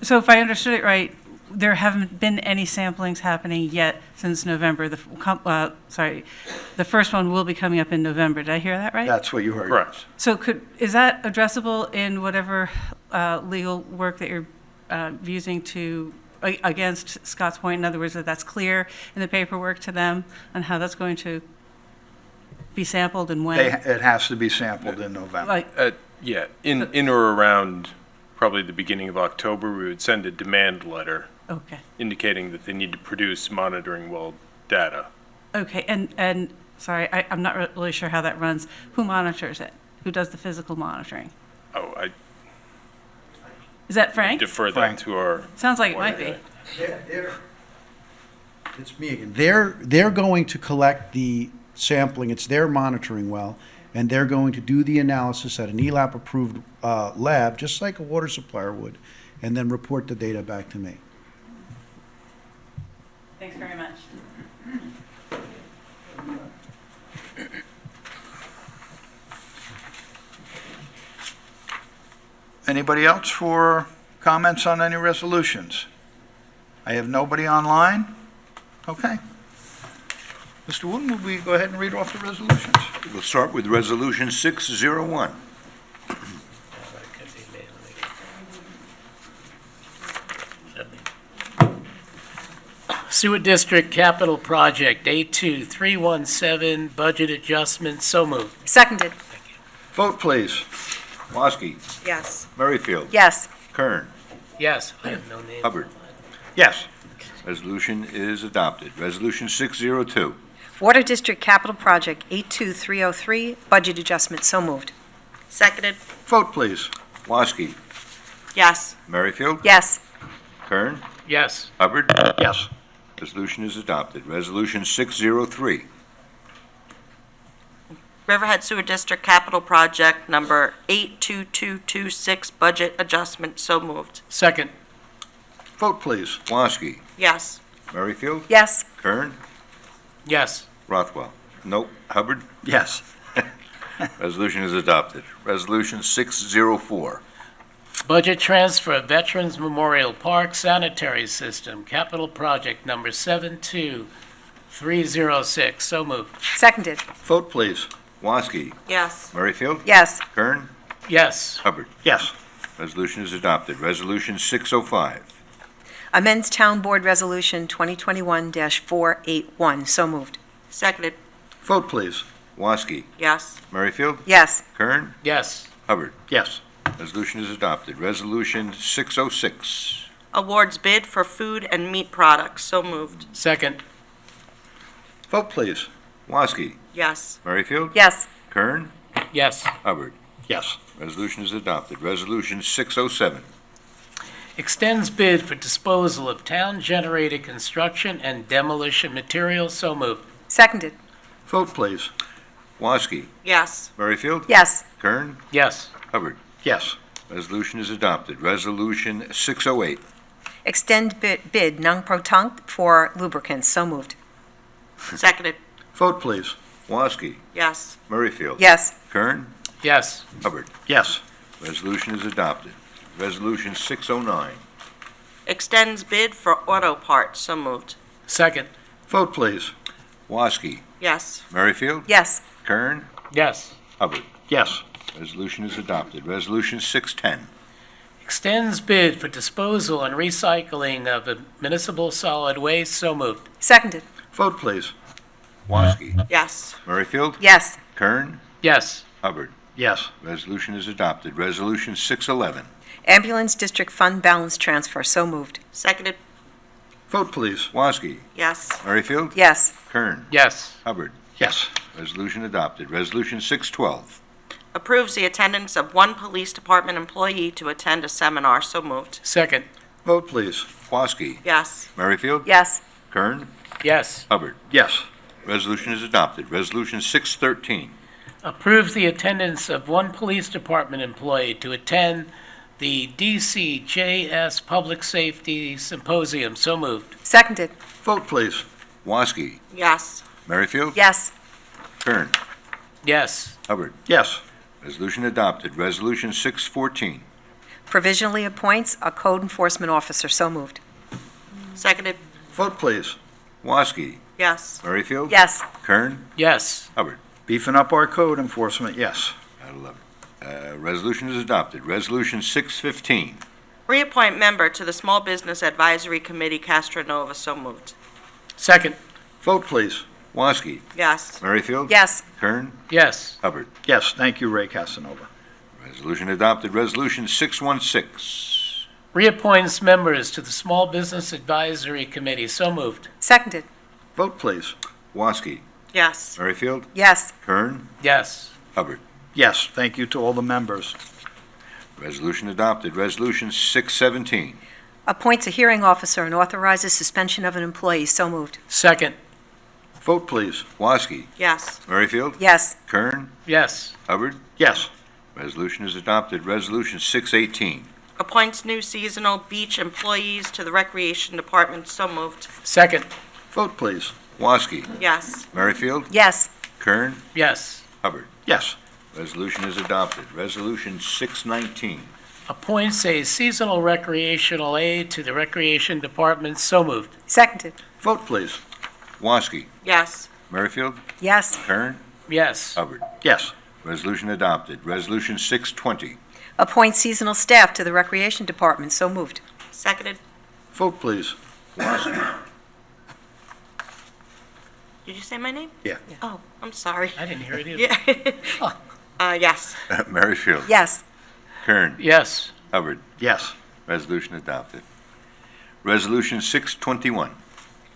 So if I understood it right, there haven't been any samplings happening yet since November. The first one will be coming up in November. Did I hear that right? That's what you heard. Correct. So is that addressable in whatever legal work that you're using against Scotts Point? In other words, that's clear in the paperwork to them on how that's going to be sampled and when? It has to be sampled in November. Yeah, in or around probably the beginning of October, we would send a demand letter Okay. indicating that they need to produce monitoring well data. Okay, and sorry, I'm not really sure how that runs. Who monitors it? Who does the physical monitoring? Oh, I Is that Frank? defer that Frank. to our. Sounds like it might be. It's me again. They're going to collect the sampling. It's their monitoring well, and they're going to do the analysis at an ELAP-approved lab, just like a water supplier would, and then report the data back to me. Thanks very much. Anybody else for comments on any resolutions? I have nobody online? Okay. Mr. Wooten, will we go ahead and read off the resolutions? We'll start with Resolution 601. Sewer District Capital Project, A2317, budget adjustment, so moved. Seconded. Vote, please. Woski, Yes. Merrifield, Yes. Kern, Yes, I have no name. Hubbard. Yes. Resolution is adopted. Resolution 602. Water District Capital Project 82303, budget adjustment, so moved. Seconded. Vote, please. Woski, Yes. Merrifield, Yes. Kern, Yes, Hubbard. Yes. Resolution is adopted. Resolution 603. Riverhead Sewer District Capital Project number 82226, budget adjustment, so moved. second. Vote, please. Woski, Yes. Merrifield, Yes. Kern, Yes, Rothwell. Nope. Hubbard. Yes. Resolution is adopted. Resolution 604. budget transfer, Veterans Memorial Park Sanitary System, Capital Project number 72306, so moved. Seconded. Vote, please. Woski, Yes. Merrifield, Yes. Kern, Yes, Hubbard. Yes. Resolution is adopted. Resolution 605. Amends Town Board Resolution 2021-481, so moved. Seconded. Vote, please. Woski, Yes. Merrifield, Yes. Kern, yes, Hubbard. Yes. Resolution is adopted. Resolution 606. Awards bid for food and meat products, so moved. second. Vote, please. Woski, Yes. Merrifield, Yes. Kern, Yes, Hubbard. Yes. Resolution is adopted. Resolution 607. extends bid for disposal of town-generated construction and demolition materials, so moved. Seconded. Vote, please. Woski, Yes. Merrifield, Yes. Kern, Yes, Hubbard. Yes. Resolution is adopted. Resolution 608. Extend bid non-protunct for lubricants, so moved. Seconded. Vote, please. Woski, Yes. Merrifield, Yes. Kern, yes, Hubbard. Yes. Resolution is adopted. Resolution 609. Extends bid for auto parts, so moved. second. Vote, please. Woski, Yes. Merrifield, Yes. Kern, Yes, Hubbard. Yes. Resolution is adopted. Resolution 610. extends bid for disposal and recycling of municipal solid waste, so moved. Seconded. Vote, please. Woski, Yes. Merrifield, Yes. Kern, Yes, Hubbard. Yes. Resolution is adopted. Resolution 611. Ambulance District Fund Balance Transfer, so moved. Seconded. Vote, please. Woski, Yes. Merrifield, Yes. Kern, yes, Hubbard. Yes. Resolution adopted. Resolution 612. Approves the attendance of one police department employee to attend a seminar, so moved. second. Vote, please. Woski, Yes. Merrifield, Yes. Kern, Yes, Hubbard. Yes. Resolution is adopted. Resolution 613. approves the attendance of one police department employee to attend the DCJS Public Safety Symposium. So moved. Seconded. Vote, please. Woski, Yes. Merrifield, Yes. Kern, Yes. Hubbard. Yes. Resolution adopted. Resolution 614. Provisionally appoints a code enforcement officer. So moved. Seconded. Vote, please. Woski, Yes. Merrifield, Yes. Kern, Yes. Hubbard. Beefing up our code enforcement, yes. I love it. Resolution is adopted. Resolution 615. Reappoint member to the Small Business Advisory Committee, Castronova. So moved. Second. Vote, please. Woski, Yes. Merrifield, Yes. Kern, Yes. Hubbard. Yes, thank you, Ray Casanova. Resolution adopted. Resolution 616. Reappoints members to the Small Business Advisory Committee. So moved. Seconded. Vote, please. Woski, Yes. Merrifield, Yes. Kern, Yes. Hubbard. Yes, thank you to all the members. Resolution adopted. Resolution 617. Appoints a hearing officer and authorizes suspension of an employee. So moved. Second. Vote, please. Woski, Yes. Merrifield, Yes. Kern, Yes. Hubbard. Yes. Resolution is adopted. Resolution 618. Appoints new seasonal beach employees to the Recreation Department. So moved. Second. Vote, please. Woski, Yes. Merrifield, Yes. Kern, Yes. Hubbard. Yes. Resolution is adopted. Resolution 619. Appoints a seasonal recreational aide to the Recreation Department. So moved. Seconded. Vote, please. Woski, Yes. Merrifield, Yes. Kern, Yes. Hubbard. Yes. Resolution adopted. Resolution 620. Appoints seasonal staff to the Recreation Department. So moved. Seconded. Vote, please. Woski, Did you say my name? Yeah. Oh, I'm sorry. I didn't hear it either. Yeah. Yes. Merrifield, Yes. Kern, Yes. Hubbard. Yes. Resolution adopted. Resolution 621.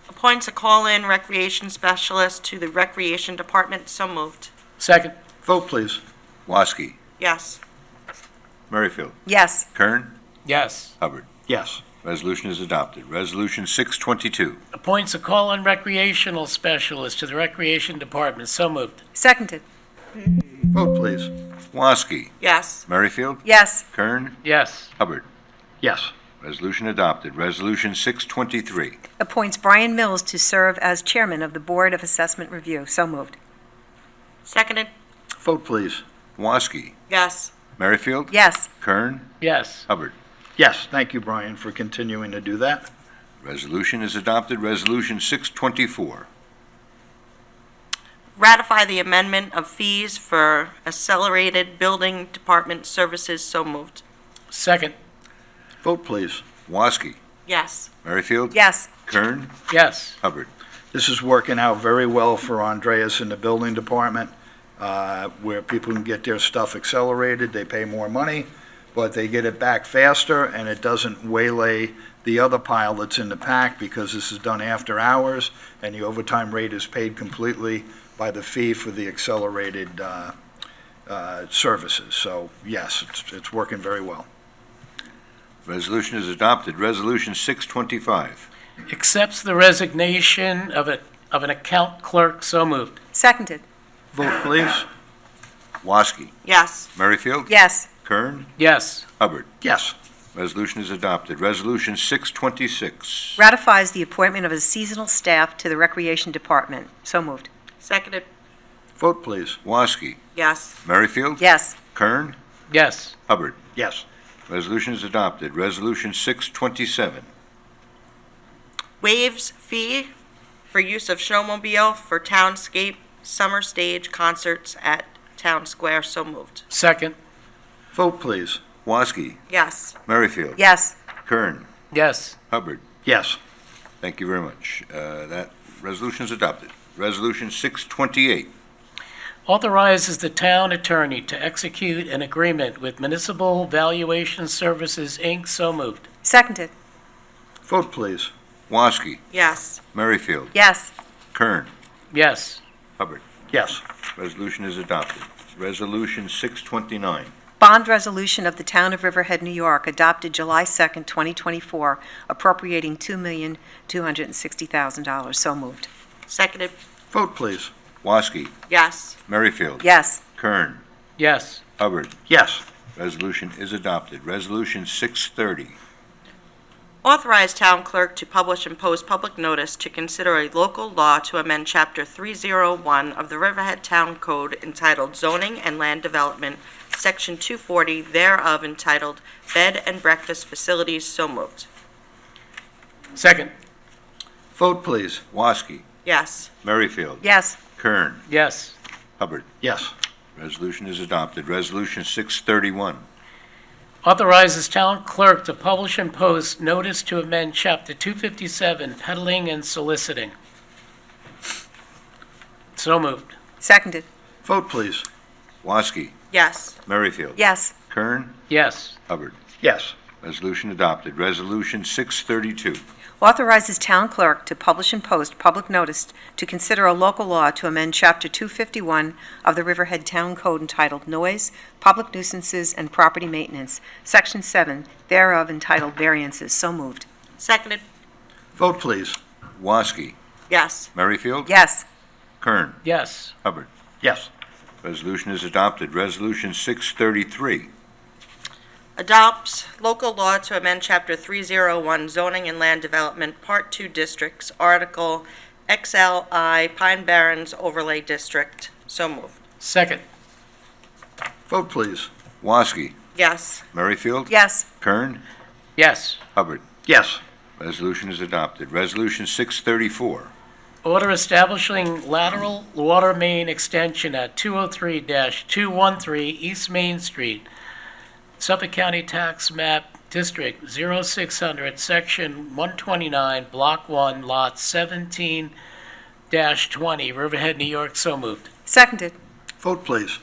Appoints a call-in recreation specialist to the Recreation Department. So moved. Second. Vote, please. Woski, Yes. Merrifield, Yes. Kern, Yes. Hubbard. Yes. Resolution is adopted. Resolution 622. Appoints a call-in recreational specialist to the Recreation Department. So moved. Seconded. Vote, please. Woski, Yes. Merrifield, Yes. Kern, Yes. Hubbard. Yes. Resolution adopted. Resolution 623. Appoints Brian Mills to serve as chairman of the Board of Assessment Review. So moved. Seconded. Vote, please. Woski, Yes. Merrifield, Yes. Kern, Yes. Hubbard. Yes, thank you, Brian, for continuing to do that. Resolution is adopted. Resolution 624. Ratify the amendment of fees for accelerated building department services. So moved. Second. Vote, please. Woski, Yes. Merrifield, Yes. Kern, Yes. Hubbard. This is working out very well for Andreas in the building department, where people can get their stuff accelerated, they pay more money, but they get it back faster, and it doesn't waylay the other pile that's in the pack, because this is done after hours, and the overtime rate is paid completely by the fee for the accelerated services. So, yes, it's working very well. Resolution is adopted. Resolution 625. Accepts the resignation of an account clerk. So moved. Seconded. Vote, please. Woski, Yes. Merrifield, Yes. Kern, Yes. Hubbard. Yes. Resolution is adopted. Resolution 626. Ratifies the appointment of a seasonal staff to the Recreation Department. So moved. Seconded. Vote, please. Woski, Yes. Merrifield, Yes. Kern, Yes. Hubbard. Yes. Resolution is adopted. Resolution 627. Waives fee for use of showmobile for Townscape Summer Stage concerts at Town Square. So moved. Second. Vote, please. Woski, Yes. Merrifield, Yes. Kern, Yes. Hubbard. Yes. Thank you very much. That resolution is adopted. Resolution 628. Authorizes the town attorney to execute an agreement with Municipal Valuation Services, Inc. So moved. Seconded. Vote, please. Woski, Yes. Merrifield, Yes. Kern, Yes. Hubbard. Yes. Resolution is adopted. Resolution 629. Bond resolution of the Town of Riverhead, New York, adopted July 2nd, 2024, appropriating $2,260,000. So moved. Seconded. Vote, please. Woski, Yes. Merrifield, Yes. Kern, Yes. Hubbard. Yes. Resolution is adopted. Resolution 630. Authorize town clerk to publish and post public notice to consider a local law to amend Chapter 301 of the Riverhead Town Code entitled Zoning and Land Development, Section 240 thereof entitled Bed and Breakfast Facilities. So moved. Second. Vote, please. Woski. Yes. Merrifield. Yes. Kern. Yes. Hubbard. Yes. Resolution is adopted. Resolution 631. Authorizes town clerk to publish and post notice to amend Chapter 257 peddling and soliciting. So moved. Seconded. Vote, please. Woski. Yes. Merrifield. Yes. Kern. Yes. Hubbard. Yes. Resolution adopted. Resolution 632. Authorizes town clerk to publish and post public notice to consider a local law to amend Chapter 251 of the Riverhead Town Code entitled Noise, Public Nuisances, and Property Maintenance, Section 7 thereof entitled Variances. So moved. Seconded. Vote, please. Woski. Yes. Merrifield. Yes. Kern. Yes. Hubbard. Yes. Resolution is adopted. Resolution 633. Adopts local law to amend Chapter 301 Zoning and Land Development, Part 2 Districts, Article XLI Pine Barrens Overlay District. So moved. Second. Vote, please. Woski. Yes. Merrifield. Yes. Kern. Yes. Hubbard. Yes. Resolution is adopted. Resolution 634. Order establishing lateral water main extension at 203-213 East Main Street, Suffolk County Tax Map District 0600, Section 129, Block 1, Lot 17-20, Riverhead, New York. So moved. Seconded. Vote, please.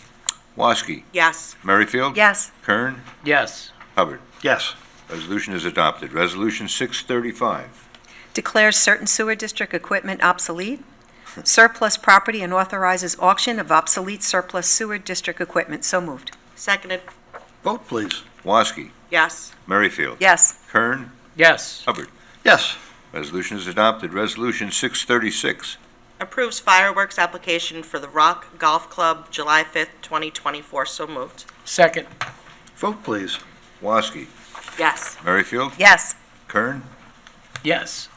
Woski. Yes. Merrifield. Yes. Kern. Yes. Hubbard. Yes. Resolution is adopted. Resolution 635. Declares certain sewer district equipment obsolete, surplus property, and authorizes auction of obsolete surplus sewer district equipment. So moved. Seconded. Vote, please. Woski. Yes. Merrifield. Yes. Kern. Yes. Hubbard. Yes. Resolution is adopted. Resolution 636. Approves fireworks application for the Rock Golf Club, July 5th, 2024. So moved. Second. Vote, please. Woski. Yes. Merrifield. Yes. Kern. Yes.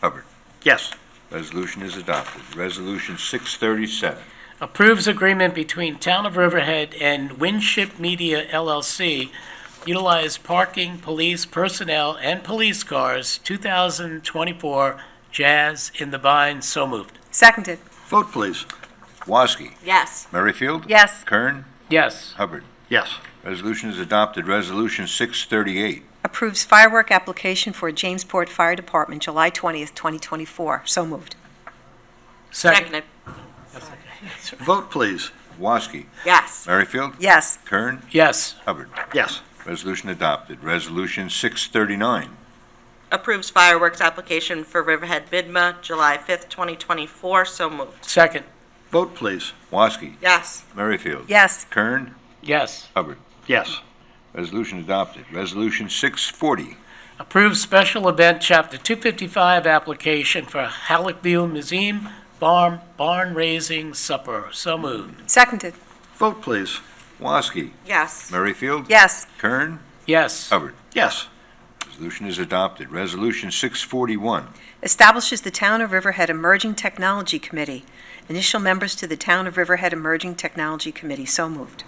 Hubbard. Yes. Resolution is adopted. Resolution 637. Approves agreement between Town of Riverhead and Winship Media LLC, utilize parking, police personnel, and police cars, 2024 Jazz in the Vine. So moved. Seconded. Vote, please. Woski. Yes. Merrifield. Yes. Kern. Yes. Hubbard. Yes. Resolution is adopted. Resolution 638. Approves firework application for Jamesport Fire Department, July 20th, 2024. So moved. Seconded. Vote, please. Woski. Yes. Merrifield. Yes. Kern. Yes. Hubbard. Yes. Resolution adopted. Resolution 639. Approves fireworks application for Riverhead Bidma, July 5th, 2024. So moved. Second. Vote, please. Woski. Yes. Merrifield. Yes. Kern. Yes. Hubbard. Yes. Resolution adopted. Resolution 640. Approves special event Chapter 255 application for Halleckville Museum Barn Raising Supper. So moved. Seconded. Vote, please. Woski. Yes. Merrifield. Yes. Kern. Yes. Hubbard. Yes. Resolution is adopted. Resolution 641. Establishes the Town of Riverhead Emerging Technology Committee. Initial members to the Town of Riverhead Emerging Technology Committee. So moved.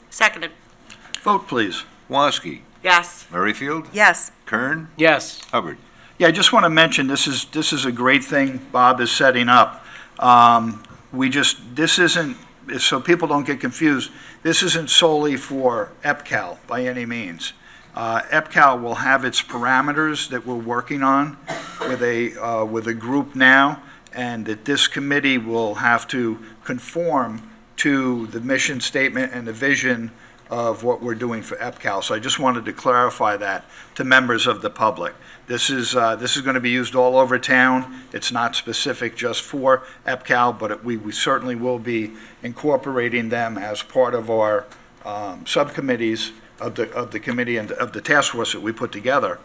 Seconded. Vote, please. Woski. Yes. Merrifield. Yes. Kern. Yes. Hubbard. Yeah, I just want to mention, this is a great thing Bob is setting up. This isn't, so people don't get confused, this isn't solely for EPCAL by any means. EPCAL will have its parameters that we're working on with a group now, and that this committee will have to conform to the mission statement and the vision of what we're doing for EPCAL. So I just wanted to clarify that to members of the public. This is going to be used all over town. It's not specific just for EPCAL, but we certainly will be incorporating them as part of our subcommittees of the committee and of the task force that we put together.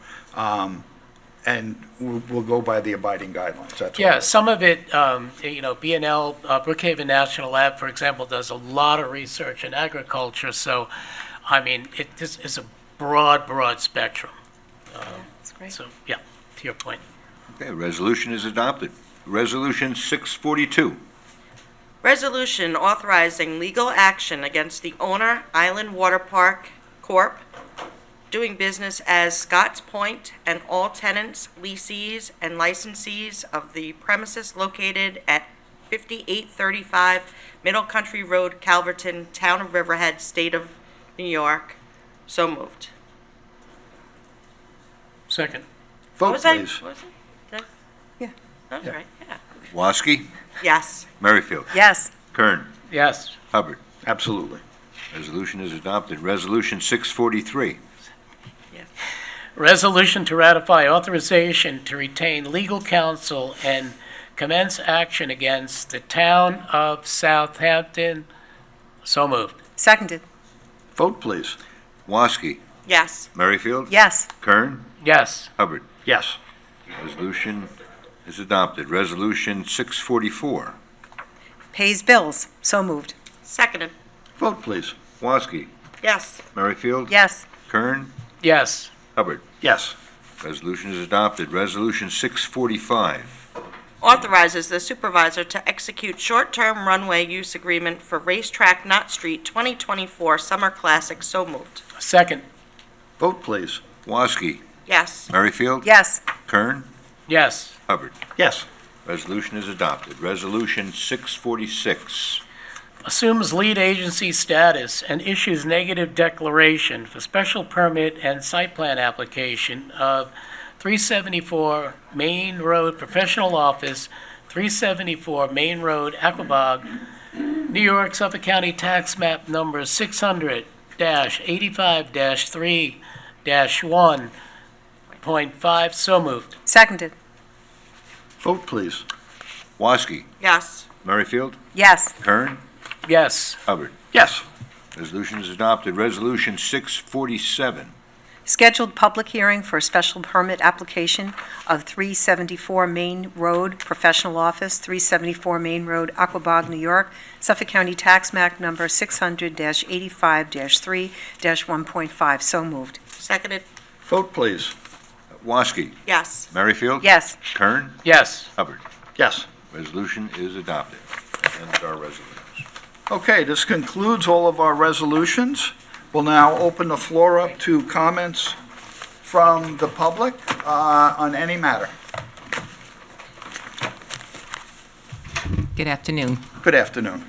And we'll go by the abiding guidelines. That's all. Yeah, some of it, B&L, Brookhaven National Lab, for example, does a lot of research in agriculture, so I mean, this is a broad spectrum. That's great. So, yeah, to your point. Okay, resolution is adopted. Resolution 642. Resolution authorizing legal action against the owner, Island Water Park Corp., doing business as Scotts Point, and all tenants, lessees, and licensees of the premises located at 5835 Middle Country Road, Calverton, Town of Riverhead, State of New York. So moved. Second. What Vote, was I- please. what was it? That- Yeah. That was right, yeah. Woski, Yes. Merrifield, Yes. Kern, Yes. Hubbard. Absolutely. Resolution is adopted. Resolution 643. Resolution to ratify authorization to retain legal counsel and commence action against the town of Southampton. So moved. Seconded. Vote, please. Woski, Yes. Merrifield, Yes. Kern, Yes. Hubbard. Yes. Resolution is adopted. Resolution 644. Pays bills. So moved. Seconded. Vote, please. Woski, Yes. Merrifield, Yes. Kern, Yes. Hubbard. Yes. Resolution is adopted. Resolution 645. Authorizes the supervisor to execute short-term runway use agreement for Racetrack Knott Street 2024 Summer Classic. So moved. Second. Vote, please. Woski, Yes. Merrifield, Yes. Kern, Yes. Hubbard. Yes. Resolution is adopted. Resolution 646. Assumes lead agency status and issues negative declaration for special permit and site plan application of 374 Main Road Professional Office, 374 Main Road, Aquabog, New York, Suffolk County Tax Map Number 600-85-3-1.5. So moved. Seconded. Vote, please. Woski, Yes. Merrifield, Yes. Kern, Yes. Hubbard. Yes. Resolution is adopted. Resolution 647. Scheduled public hearing for a special permit application of 374 Main Road, Professional Office, 374 Main Road, Aquabog, New York, Suffolk County Tax Map Number 600-85-3-1.5. So moved. Seconded. Vote, please. Woski, Yes. Merrifield, Yes. Kern, Yes. Hubbard. Yes. Resolution is adopted. That ends our resolutions. Okay, this concludes all of our resolutions. We'll now open the floor up to comments from the public on any matter. Good afternoon. Good afternoon.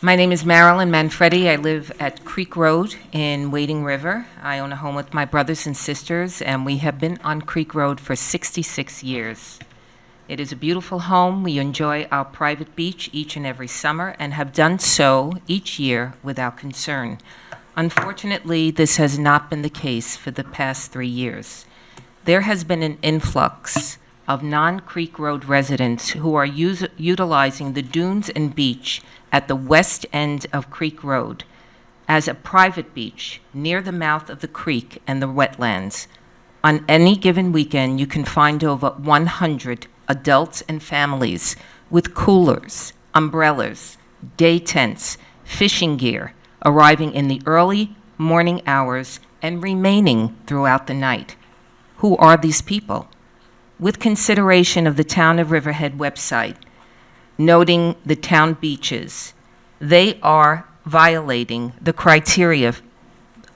My name is Marilyn Manfredi. I live at Creek Road in Wading River. I own a home with my brothers and sisters, and we have been on Creek Road for 66 years. It is a beautiful home. We enjoy our private beach each and every summer and have done so each year without concern. Unfortunately, this has not been the case for the past 3 years. There has been an influx of non-Creek Road residents who are utilizing the dunes and beach at the west end of Creek Road as a private beach near the mouth of the creek and the wetlands. On any given weekend, you can find over 100 adults and families with coolers, umbrellas, day tents, fishing gear, arriving in the early morning hours and remaining throughout the night. Who are these people? With consideration of the Town of Riverhead website, noting the town beaches, they are violating the criteria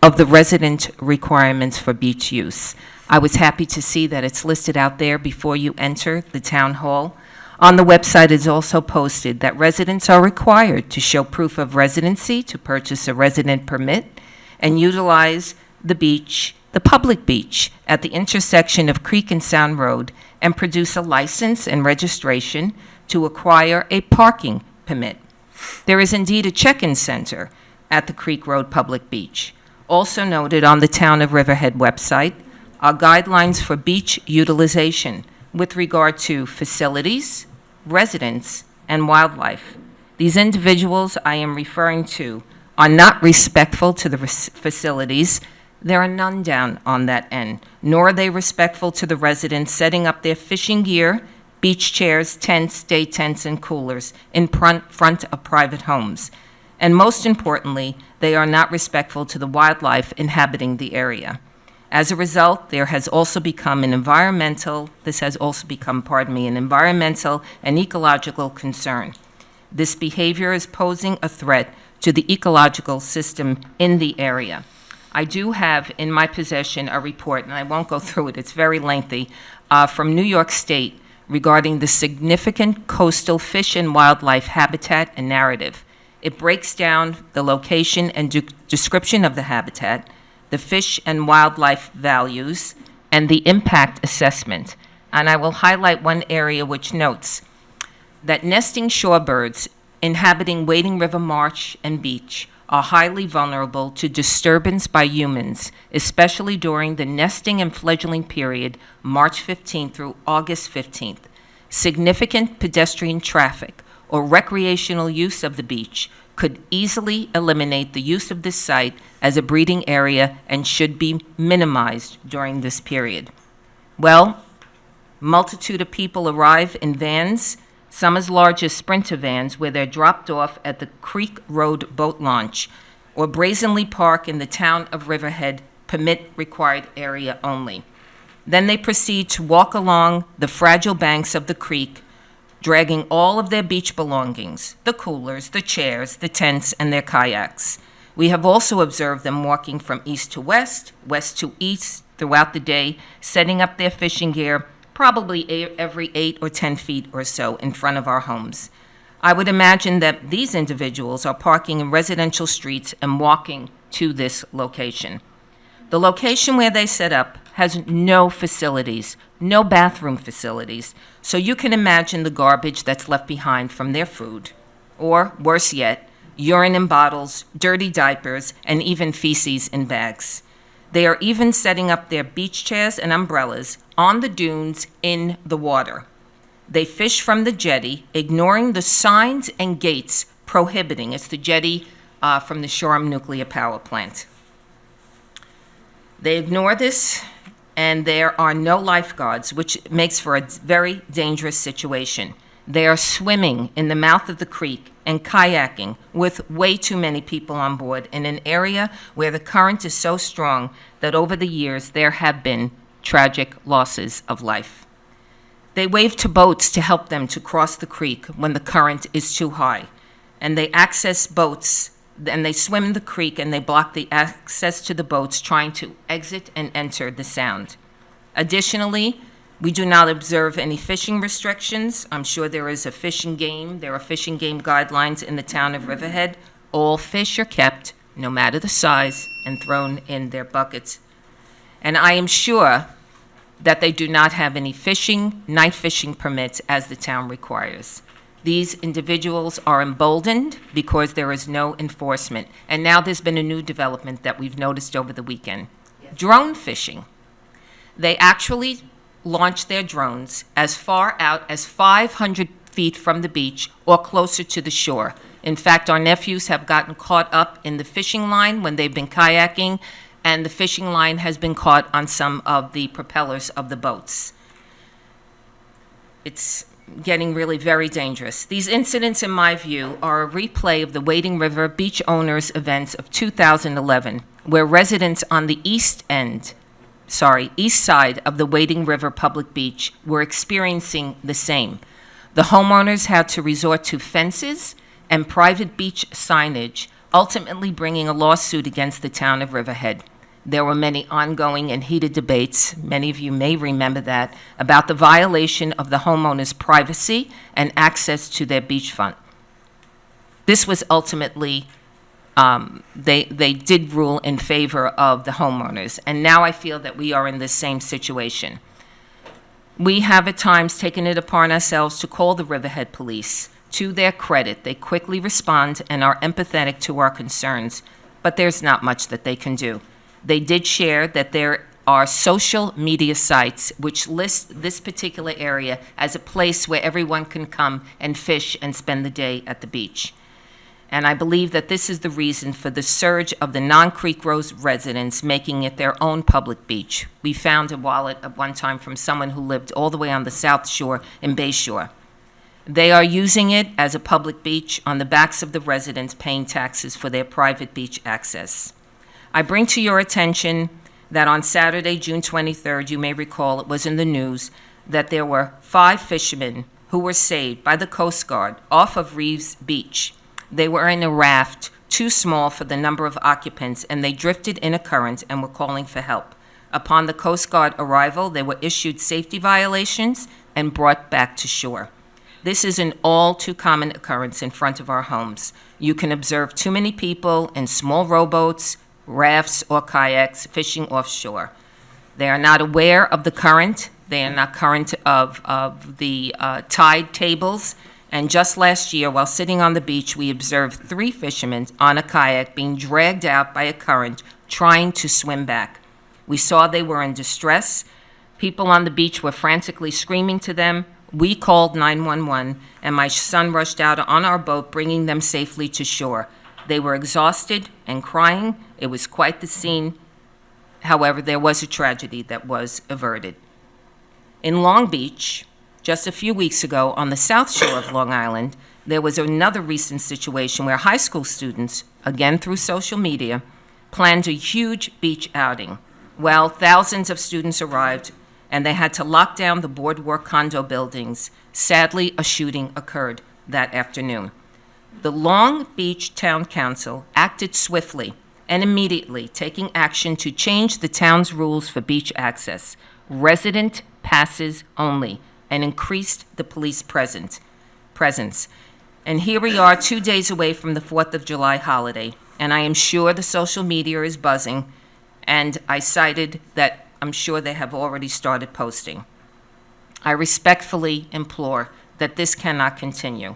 of the resident requirements for beach use. I was happy to see that it's listed out there before you enter the town hall. On the website, it's also posted that residents are required to show proof of residency to purchase a resident permit and utilize the beach, the public beach, at the intersection of Creek and Sound Road and produce a license and registration to acquire a parking permit. There is indeed a check-in center at the Creek Road Public Beach. Also noted on the Town of Riverhead website are guidelines for beach utilization with regard to facilities, residents, and wildlife. These individuals I am referring to are not respectful to the facilities. There are none down on that end, nor are they respectful to the residents setting up their fishing gear, beach chairs, tents, day tents, and coolers in front of private homes. And most importantly, they are not respectful to the wildlife inhabiting the area. As a result, this has also become an environmental and ecological concern. This behavior is posing a threat to the ecological system in the area. I do have in my possession a report, and I won't go through it, it's very lengthy, from New York State regarding the significant coastal fish and wildlife habitat and narrative. It breaks down the location and description of the habitat, the fish and wildlife values, and the impact assessment. And I will highlight one area which notes that nesting shorebirds inhabiting Wading River Marsh and Beach are highly vulnerable to disturbance by humans, especially during the nesting and fledgling period, March 15th through August 15th. Significant pedestrian traffic or recreational use of the beach could easily eliminate the use of this site as a breeding area and should be minimized during this period. Well, multitude of people arrive in vans, some as large as Sprinter vans, where they're dropped off at the Creek Road boat launch, or brazenly park in the town of Riverhead, permit required area only. Then they proceed to walk along the fragile banks of the creek, dragging all of their beach belongings, the coolers, the chairs, the tents, and their kayaks. We have also observed them walking from east to west, west to east throughout the day, setting up their fishing gear probably every 8 or 10 feet or so in front of our homes. I would imagine that these individuals are parking in residential streets and walking to this location. The location where they set up has no facilities, no bathroom facilities, so you can imagine the garbage that's left behind from their food, or worse yet, urine in bottles, dirty diapers, and even feces in bags. They are even setting up their beach chairs and umbrellas on the dunes in the water. They fish from the jetty, ignoring the signs and gates prohibiting. It's the jetty from the Shoreham Nuclear Power Plant. They ignore this, and there are no lifeguards, which makes for a very dangerous situation. They are swimming in the mouth of the creek and kayaking with way too many people on board in an area where the current is so strong that over the years there have been tragic losses of life. They wave to boats to help them to cross the creek when the current is too high, and they access boats, and they swim the creek and they block the access to the boats trying to exit and enter the sound. Additionally, we do not observe any fishing restrictions. I'm sure there is a fishing game. There are fishing game guidelines in the town of Riverhead. All fish are kept, no matter the size, and thrown in their buckets. And I am sure that they do not have any night fishing permits as the town requires. These individuals are emboldened because there is no enforcement. And now there's been a new development that we've noticed over the weekend. Yes. Drone fishing. They actually launch their drones as far out as 500 feet from the beach or closer to the shore. In fact, our nephews have gotten caught up in the fishing line when they've been kayaking, and the fishing line has been caught on some of the propellers of the boats. It's getting really very dangerous. These incidents, in my view, are a replay of the Wading River Beach Owners events of 2011, where residents on the east side of the Wading River Public Beach were experiencing the same. The homeowners had to resort to fences and private beach signage, ultimately bringing a lawsuit against the town of Riverhead. There were many ongoing and heated debates, many of you may remember that, about the violation of the homeowners' privacy and access to their beachfront. This was ultimately they did rule in favor of the homeowners, and now I feel that we are in the same situation. We have at times taken it upon ourselves to call the Riverhead Police. To their credit, they quickly respond and are empathetic to our concerns, but there's not much that they can do. They did share that there are social media sites which list this particular area as a place where everyone can come and fish and spend the day at the beach. And I believe that this is the reason for the surge of the non-Creek Road residents making it their own public beach. We found a wallet at one time from someone who lived all the way on the South Shore in Bayshore. They are using it as a public beach on the backs of the residents paying taxes for their private beach access. I bring to your attention that on Saturday, June 23rd, you may recall it was in the news that there were 5 fishermen who were saved by the Coast Guard off of Reeves Beach. They were in a raft too small for the number of occupants, and they drifted in a current and were calling for help. Upon the Coast Guard arrival, they were issued safety violations and brought back to shore. This is an all too common occurrence in front of our homes. You can observe too many people in small rowboats, rafts, or kayaks fishing offshore. They are not aware of the current. They are not current of the tide tables. And just last year, while sitting on the beach, we observed 3 fishermen on a kayak being dragged out by a current, trying to swim back. We saw they were in distress. People on the beach were frantically screaming to them. We called 911, and my son rushed out on our boat, bringing them safely to shore. They were exhausted and crying. It was quite the scene. However, there was a tragedy that was averted. In Long Beach, just a few weeks ago, on the south shore of Long Island, there was another recent situation where high school students, again through social media, planned a huge beach outing. Well, thousands of students arrived, and they had to lock down the boardwalk condo buildings. Sadly, a shooting occurred that afternoon. The Long Beach Town Council acted swiftly and immediately, taking action to change the town's rules for beach access, resident passes only, and increased the police presence. And here we are 2 days away from the 4th of July holiday, and I am sure the social media is buzzing, and I cited that I'm sure they have already started posting. I respectfully implore that this cannot continue.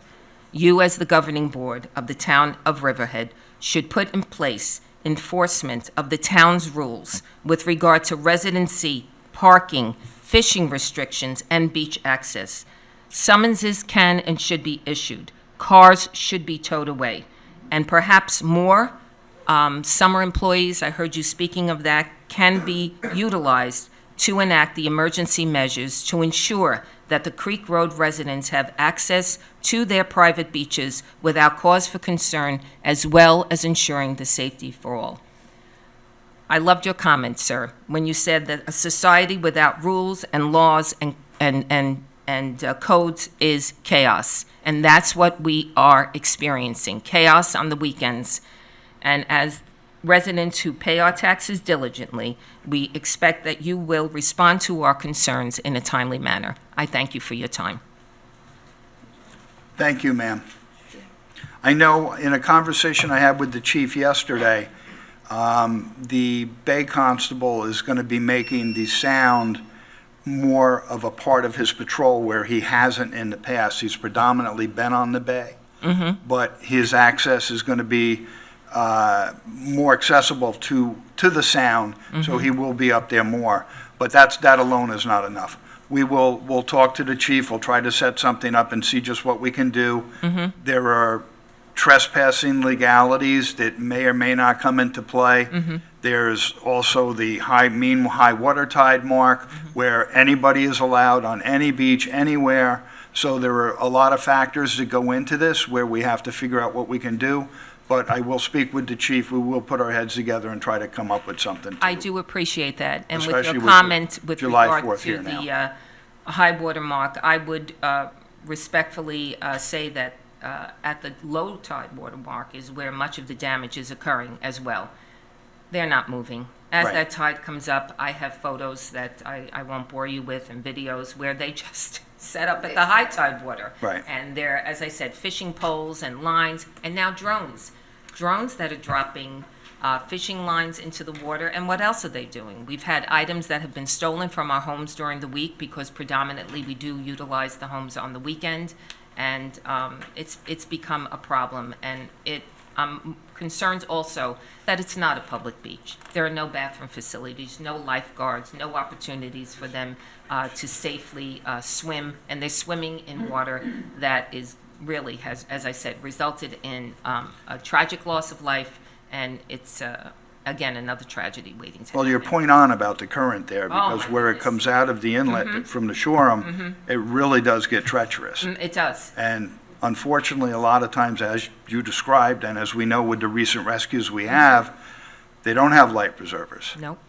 You, as the governing board of the town of Riverhead, should put in place enforcement of the town's rules with regard to residency, parking, fishing restrictions, and beach access. Summonses can and should be issued. Cars should be towed away. And perhaps more summer employees, I heard you speaking of that, can be utilized to enact the emergency measures to ensure that the Creek Road residents have access to their private beaches without cause for concern, as well as ensuring the safety for all. I loved your comment, sir, when you said that a society without rules and laws and codes is chaos. And that's what we are experiencing, chaos on the weekends. And as residents who pay our taxes diligently, we expect that you will respond to our concerns in a timely manner. I thank you for your time. Thank you, ma'am. I know in a conversation I had with the chief yesterday, the Bay Constable is going to be making the sound more of a part of his patrol where he hasn't in the past. He's predominantly been on the Bay, but his access is going to be more accessible to the sound, so he will be up there more. But that alone is not enough. We'll talk to the chief. We'll try to set something up and see just what we can do. There are trespassing legalities that may or may not come into play. There's also the mean high water tide mark, where anybody is allowed on any beach anywhere. So there are a lot of factors that go into this where we have to figure out what we can do. But I will speak with the chief. We will put our heads together and try to come up with something. I do appreciate that. And with Especially your with comment with July regard 4th to here the high water mark, I would respectfully say that at the low tide water mark is where much of the damage is occurring as well. They're not moving. As Right. that tide comes up, I have photos that I won't bore you with and videos where they just set up at the high tide water. Right. And there, as I said, fishing poles and lines, and now drones. Drones that are dropping fishing lines into the water. And what else are they doing? We've had items that have been stolen from our homes during the week because predominantly we do utilize the homes on the weekend. And it's become a problem. And I'm concerned also that it's not a public beach. There are no bathroom facilities, no lifeguards, no opportunities for them to safely swim. And they're swimming in water that is really has, as I said, resulted in a tragic loss of life, and it's again, another tragedy waiting to Well, your happen. point on about the current there, Oh, because my where it goodness. comes out of the inlet from the shore, it really does get treacherous. It does. And unfortunately, a lot of times, as you described, and as we know with the recent rescues we have, they don't have life preservers. Nope.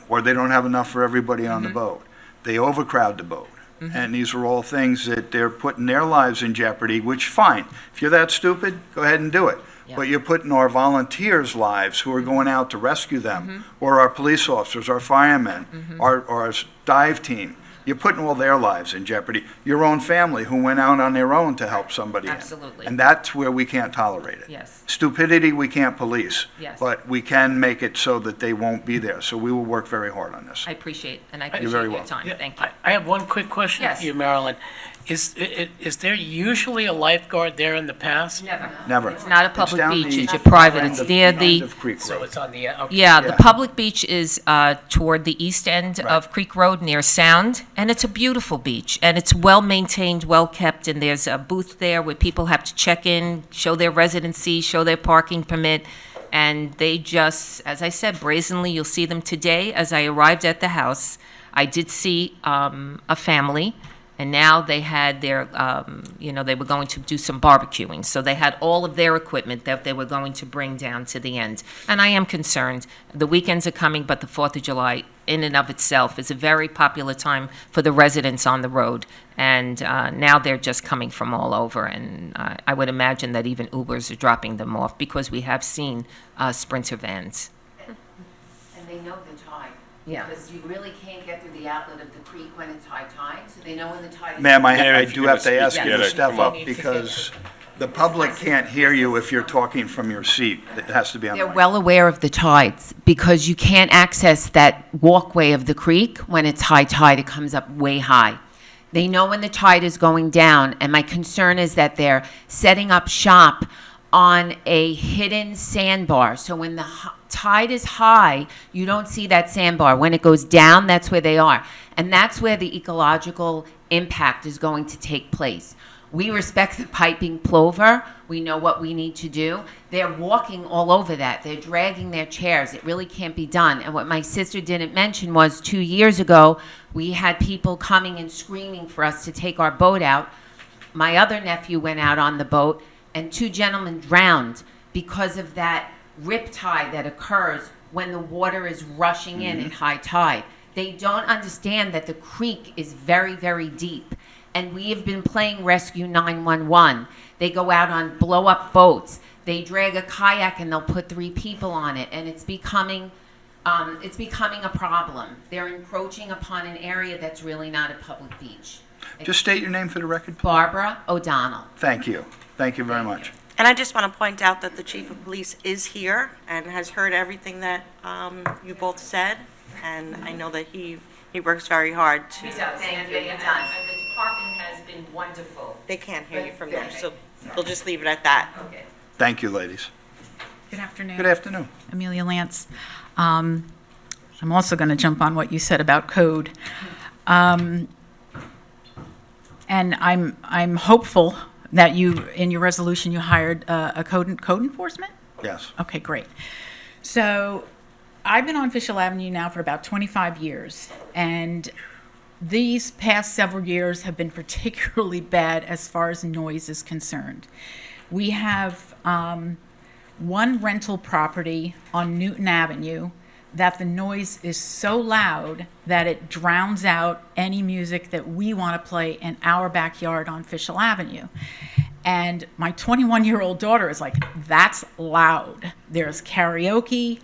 Or they don't have enough for everybody on the boat. They overcrowd the boat. And these are all things that they're putting their lives in jeopardy, which, fine. If you're that stupid, go ahead and do it. Yeah. But you're putting our volunteers' lives who are going out to rescue them, or our police officers, our firemen, our dive team. You're putting all their lives in jeopardy. Your own family who went out on their own to help somebody in. Absolutely. And that's where we can't tolerate it. Yes. Stupidity, we can't police. Yes. But we can make it so that they won't be there. So we will work very hard on this. I appreciate, and I You're appreciate very your welcome. time. Yeah, Thank you. I have one quick question Yes. for you, Marilyn. Is there usually a lifeguard there in the past? Never. Never. It's not a It's public down beach, the it's a private, end it's of- near end the, of Creek So Road. it's on the, okay. yeah, the Yeah. public beach is toward the east end Right. of Creek Road near Sound, and it's a beautiful beach, and it's well-maintained, well-kept, and there's a booth there where people have to check in, show their residency, show their parking permit, and they just, as I said, brazenly, you'll see them today. As I arrived at the house, I did see a family, and now they had their, they were going to do some barbecuing. So they had all of their equipment that they were going to bring down to the end. And I am concerned. The weekends are coming, but the 4th of July, in and of itself, is a very popular time for the residents on the road. And now they're just coming from all over. And I would imagine that even Ubers are dropping them off because we have seen Sprinter vans. And they know the tide. Yeah. Because you really can't get through the outlet of the creek when it's high tide, so they know when the tide is. Ma'am, Yeah, I if do you're have to gonna ask speak, you you to gotta step come up up. because the public can't hear you if you're talking from your seat. It has to be on the They're mic. well aware of the tides, because you can't access that walkway of the creek when it's high tide. It comes up way high. They know when the tide is going down, and my concern is that they're setting up shop on a hidden sandbar. So when the tide is high, you don't see that sandbar. When it goes down, that's where they are. And that's where the ecological impact is going to take place. We respect the piping plover. We know what we need to do. They're walking all over that. They're dragging their chairs. It really can't be done. And what my sister didn't mention was 2 years ago, we had people coming and screaming for us to take our boat out. My other nephew went out on the boat, and 2 gentlemen drowned because of that rip tide that occurs when the water is rushing in at high tide. They don't understand that the creek is very, very deep. And we have been playing Rescue 911. They go out on blow-up boats. They drag a kayak and they'll put 3 people on it, and it's becoming a problem. They're encroaching upon an area that's really not a public beach. Just state your name for the record, please. Barbara O'Donnell. Thank you. Thank you very much. And I just want to point out that the chief of police is here and has heard everything that you both said, and I know that he works very hard to. Thank you. And the department has been wonderful. They can't hear you from there, so we'll just leave it at that. Okay. Thank you, ladies. Good afternoon. Good afternoon. Amelia Lance. I'm also going to jump on what you said about code. And I'm hopeful that you, in your resolution, you hired a code enforcement? Yes. Okay, great. So I've been on Fishel Avenue now for about 25 years, and these past several years have been particularly bad as far as noise is concerned. We have one rental property on Newton Avenue that the noise is so loud that it drowns out any music that we want to play in our backyard on Fishel Avenue. And my 21-year-old daughter is like, that's loud. There's karaoke,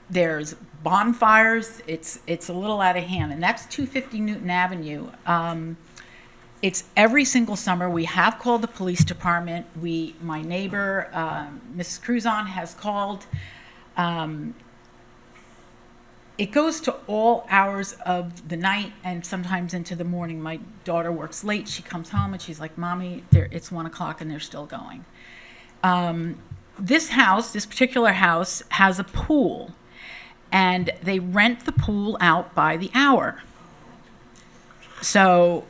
there's bonfires, it's a little out of hand. And that's 250 Newton Avenue. It's every single summer. We have called the police department. My neighbor, Mrs. Cruzon, has called. It goes to all hours of the night and sometimes into the morning. My daughter works late. She comes home and she's like, Mommy, it's 1 o'clock and they're still going. This particular house, has a pool, and they rent the pool out by the hour. So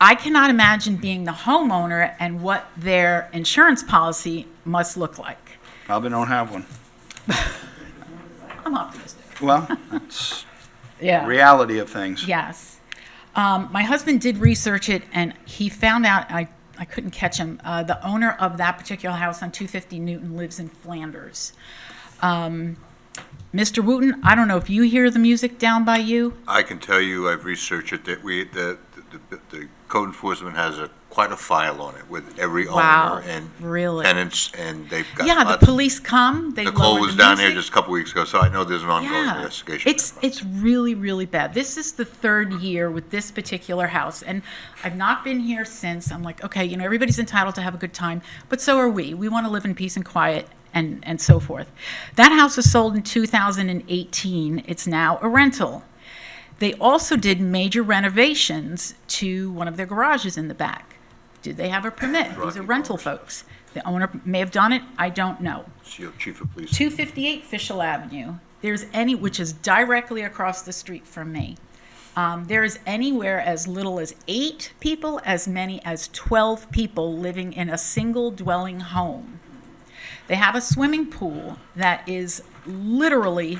I cannot imagine being the homeowner and what their insurance policy must look like. Probably don't have one. I'm optimistic. Well, that's Yeah. reality of things. Yes. My husband did research it, and he found out, I couldn't catch him, the owner of that particular house on 250 Newton lives in Flanders. Mr. Wooten, I don't know if you hear the music down by you? I can tell you, I've researched it, that the code enforcement has quite a file on it with every Wow, owner and really? tenants, and they've got. Yeah, the lots- police come, they Nicole lower was the down there music. just a couple weeks ago, so I know there's an ongoing Yeah, investigation. it's really, really bad. This is the third year with this particular house, and I've not been here since. I'm like, okay, you know, everybody's entitled to have a good time, but so are we. We want to live in peace and quiet and so forth. That house was sold in 2018. It's now a rental. They also did major renovations to one of their garages in the back. Did they have a permit? These are rental folks. The owner may have done it, I don't know. Chief of Police. 258 Fishel Avenue, which is directly across the street from me. There is anywhere as little as 8 people, as many as 12 people living in a single dwelling home. They have a swimming pool that is literally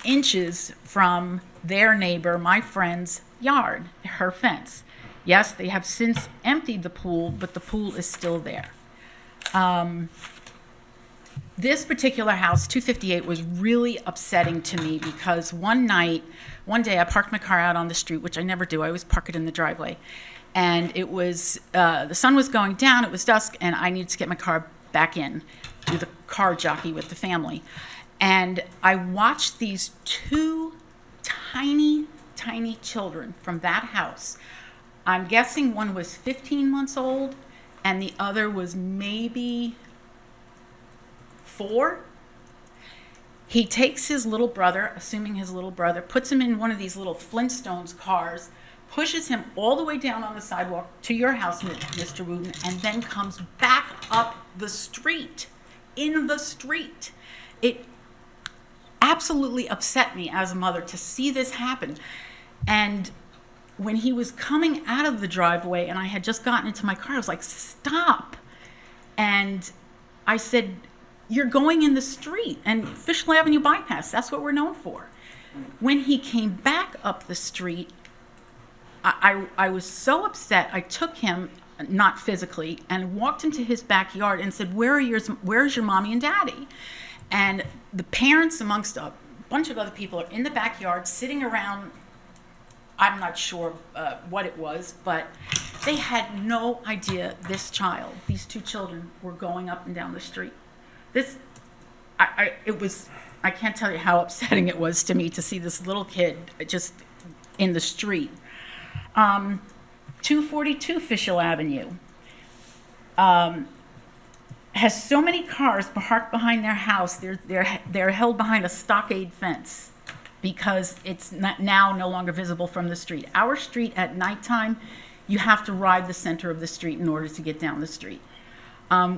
inches from their neighbor, my friend's yard, her fence. Yes, they have since emptied the pool, but the pool is still there. This particular house, 258, was really upsetting to me because one day I parked my car out on the street, which I never do. I always park it in the driveway. And it was, the sun was going down, it was dusk, and I needed to get my car back in, do the car jockey with the family. And I watched these 2 tiny, tiny children from that house. I'm guessing one was 15 months old and the other was maybe 4. He takes his little brother, assuming his little brother, puts him in one of these little Flintstones cars, pushes him all the way down on the sidewalk to your house, Mr. Wooten, and then comes back up the street, in the street. It absolutely upset me as a mother to see this happen. And when he was coming out of the driveway and I had just gotten into my car, I was like, stop. And I said, you're going in the street, and Fishel Avenue bypass, that's what we're known for. When he came back up the street, I was so upset, I took him, not physically, and walked into his backyard and said, where's your mommy and daddy? And the parents, amongst a bunch of other people, are in the backyard sitting around. I'm not sure what it was, but they had no idea these 2 children were going up and down the street. I can't tell you how upsetting it was to me to see this little kid just in the street. 242 Fishel Avenue has so many cars parked behind their house. They're held behind a stockade fence because it's now no longer visible from the street. Our street at nighttime, you have to ride the center of the street in order to get down the street.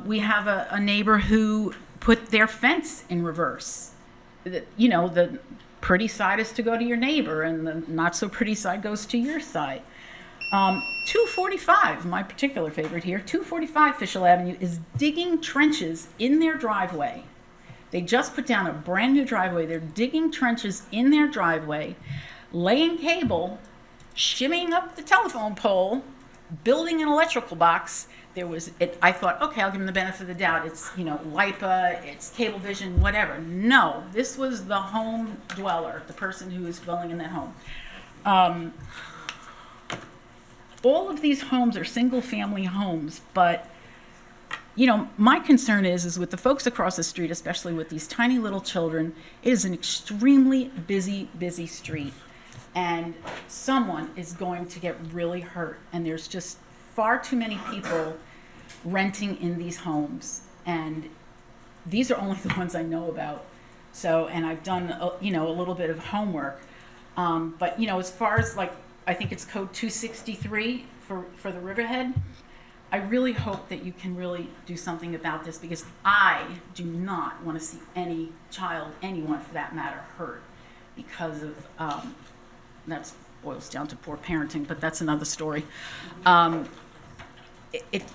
We have a neighbor who put their fence in reverse. You know, the pretty side is to go to your neighbor and the not so pretty side goes to your side. 245, my particular favorite here, 245 Fishel Avenue is digging trenches in their driveway. They just put down a brand new driveway. They're digging trenches in their driveway, laying cable, shimmying up the telephone pole, building an electrical box. I thought, okay, I'll give them the benefit of the doubt. It's, LIPA, it's Cablevision, whatever. No, this was the home dweller, the person who is dwelling in that home. All of these homes are single-family homes, but, my concern is with the folks across the street, especially with these tiny little children, it is an extremely busy, busy street, and someone is going to get really hurt, and there's just far too many people renting in these homes, and these are only the ones I know about. So, and I've done, a little bit of homework, but, as far as I think it's code 263 for the Riverhead, I really hope that you can really do something about this because I do not want to see any child, anyone for that matter, hurt because of, that boils down to poor parenting, but that's another story.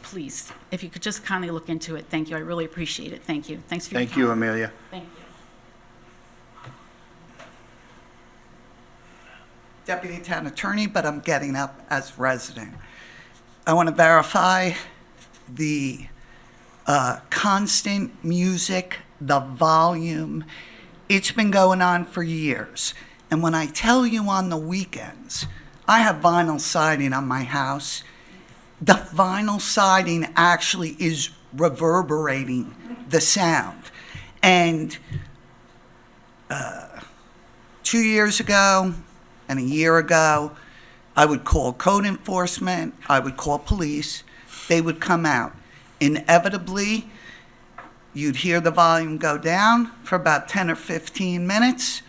Please, if you could just kindly look into it. Thank you. I really appreciate it. Thank you. Thanks for your time. Thank you, Amelia. Thank you. deputy town attorney, but I'm getting up as resident. I want to verify the constant music, the volume. It's been going on for years. And when I tell you on the weekends, I have vinyl siding on my house. The vinyl siding actually is reverberating the sound. And 2 years ago and a year ago, I would call code enforcement, I would call police, they would come out. Inevitably, you'd hear the volume go down for about 10 or 15 minutes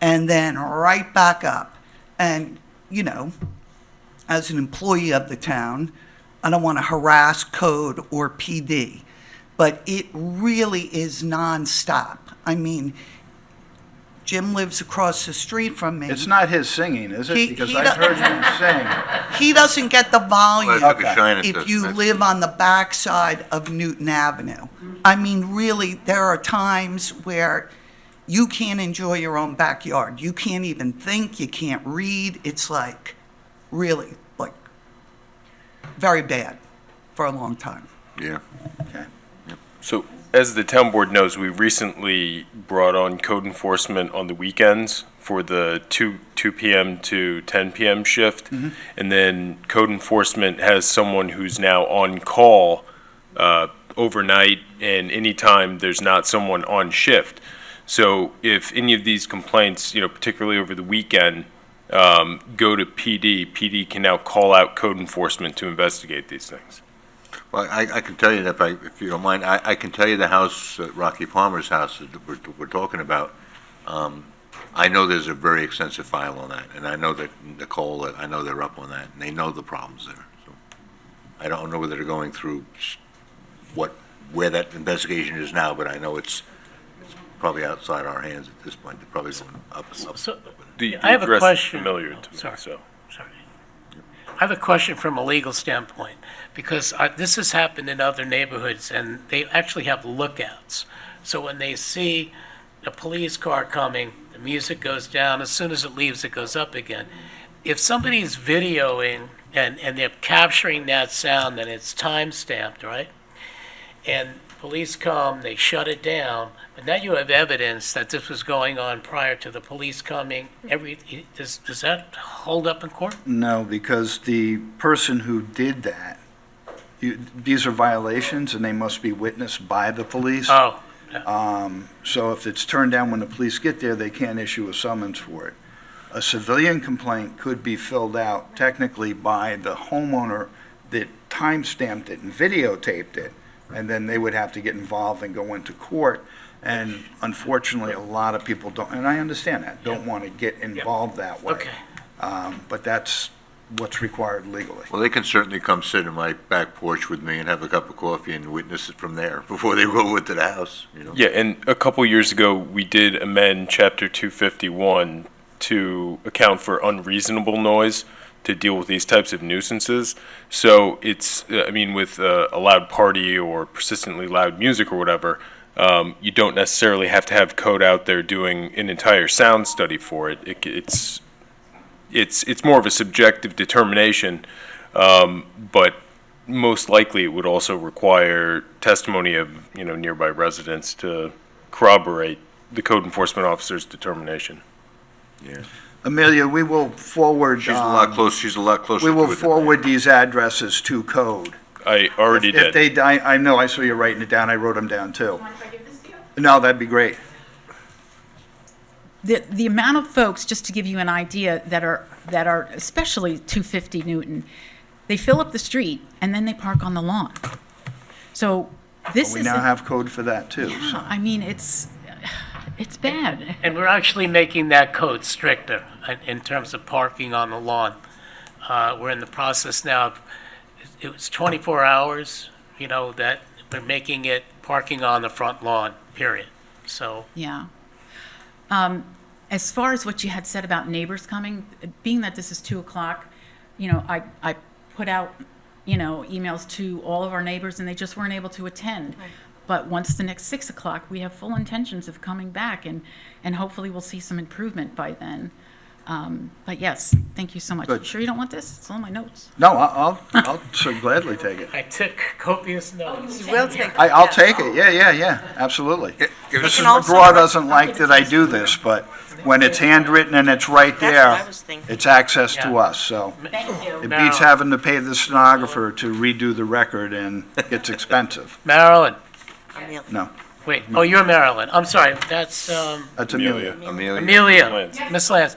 and then right back up. And, you know, as an employee of the town, I don't want to harass code or PD, but it really is nonstop. I mean, Jim lives across the street from me. It's not his singing, is it? He- Because he I've do- heard him sing. He doesn't get the volume Well, that's China if does, you that's- live on the backside of Newton Avenue. I mean, really, there are times where you can't enjoy your own backyard. You can't even think, you can't read. It's like, really, like, very bad for a long time. Yeah. So, as the town board knows, we recently brought on code enforcement on the weekends for the 2 p.m. to 10 p.m. shift. And then code enforcement has someone who's now on call overnight and anytime there's not someone on shift. So if any of these complaints, you know, particularly over the weekend, go to PD can now call out code enforcement to investigate these things. Well, I can tell you that if you don't mind, I can tell you the house, Rocky Palmer's house that we're talking about. I know there's a very extensive file on that, and I know that Nicole, I know they're up on that, and they know the problems there. So I don't know whether they're going through where that investigation is now, but I know it's probably outside our hands at this point. They're probably going up. I have a address is question. familiar to me, Sorry. so. I have a question from a legal standpoint, because this has happened in other neighborhoods, and they actually have lookouts. So when they see a police car coming, the music goes down. As soon as it leaves, it goes up again. If somebody's videoing and they're capturing that sound, then it's time-stamped, right? And police come, they shut it down, but now you have evidence that this was going on prior to the police coming. Does that hold up in court? No, because the person who did that, these are violations and they must be witnessed by the police. Oh. So if it's turned down when the police get there, they can't issue a summons for it. A civilian complaint could be filled out technically by the homeowner that time-stamped it and videotaped it, and then they would have to get involved and go into court. And unfortunately, a lot of people don't, and I understand that, don't want to get involved that way. Okay. But that's what's required legally. Well, they can certainly come sit in my back porch with me and have a cup of coffee and witness it from there before they go into the house, you know? Yeah, and a couple years ago, we did amend Chapter 251 to account for unreasonable noise to deal with these types of nuisances. So it's, I mean, with a loud party or persistently loud music or whatever, you don't necessarily have to have code out there doing an entire sound study for it. It's more of a subjective determination, but most likely it would also require testimony of, you know, nearby residents to corroborate the code enforcement officer's determination. Yeah. Amelia, we will forward. She's a lot closer to We it will than I forward these addresses to code. I already did. If they die, I know, I saw you writing it down, I wrote them down too. No, that'd be great. The amount of folks, just to give you an idea, that are especially 250 Newton, they fill up the street and then they park on the lawn. So this We is now have code for that too. so. I mean, it's bad. And we're actually making that code stricter in terms of parking on the lawn. We're in the process now of, it was 24 hours, you know, that we're making it parking on the front lawn, period. So. Yeah. As far as what you had said about neighbors coming, being that this is 2 o'clock, you know, I put out, you know, emails to all of our neighbors and they just weren't able to attend. Right. But once the next 6 o'clock, we have full intentions of coming back and hopefully we'll see some improvement by then. But yes, thank you so much. Good. Sure you don't want this? It's on my notes. No, I'll so gladly take it. I took copious notes. You will take I'll take it, yeah, absolutely. Mrs. can also- McGraw doesn't like that I do this, but when it's handwritten and it's right That's what I there, was thinking. it's access to us, so. Thank you. It beats having to pay the stenographer to redo the record, and it's expensive. Marilyn, Amelia. No, wait, oh, you're Marilyn. I'm sorry, that's, that's Amelia. Amelia, Miss Lance.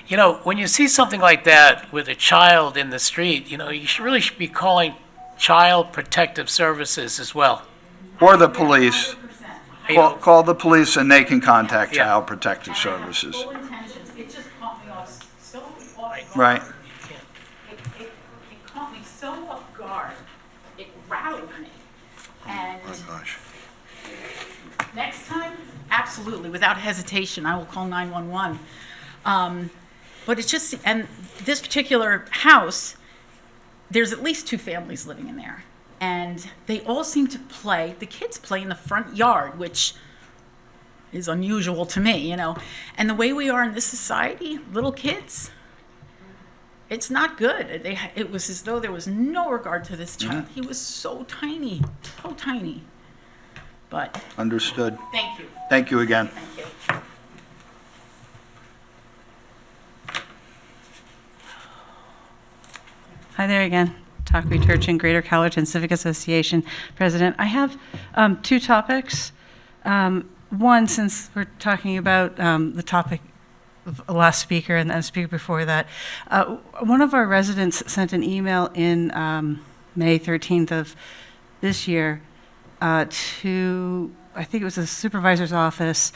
You know, when you see something like that with a child in the street, you know, you should be calling Child Protective Services as well. Or the police. Call the police and they can contact Yeah. Child Protective Services. Full intentions. It just caught me off so off guard. Right. It caught me so off guard. It rattled me. And Gosh. next time, absolutely, without hesitation, I will call 911. But it's just, and this particular house, there's at least 2 families living in there. And they all seem to play, the kids play in the front yard, which is unusual to me, you know. And the way we are in this society, little kids, it's not good. It was as though there was no regard to this child. He was so tiny, so tiny. But Understood. thank you. Thank you again. Thank you. Hi there again. Takwi Turchin, Greater Calverton Civic Association President. I have 2 topics. One, since we're talking about the topic of the last speaker and the speaker before that, one of our residents sent an email in May 13th of this year to, I think it was the supervisor's office,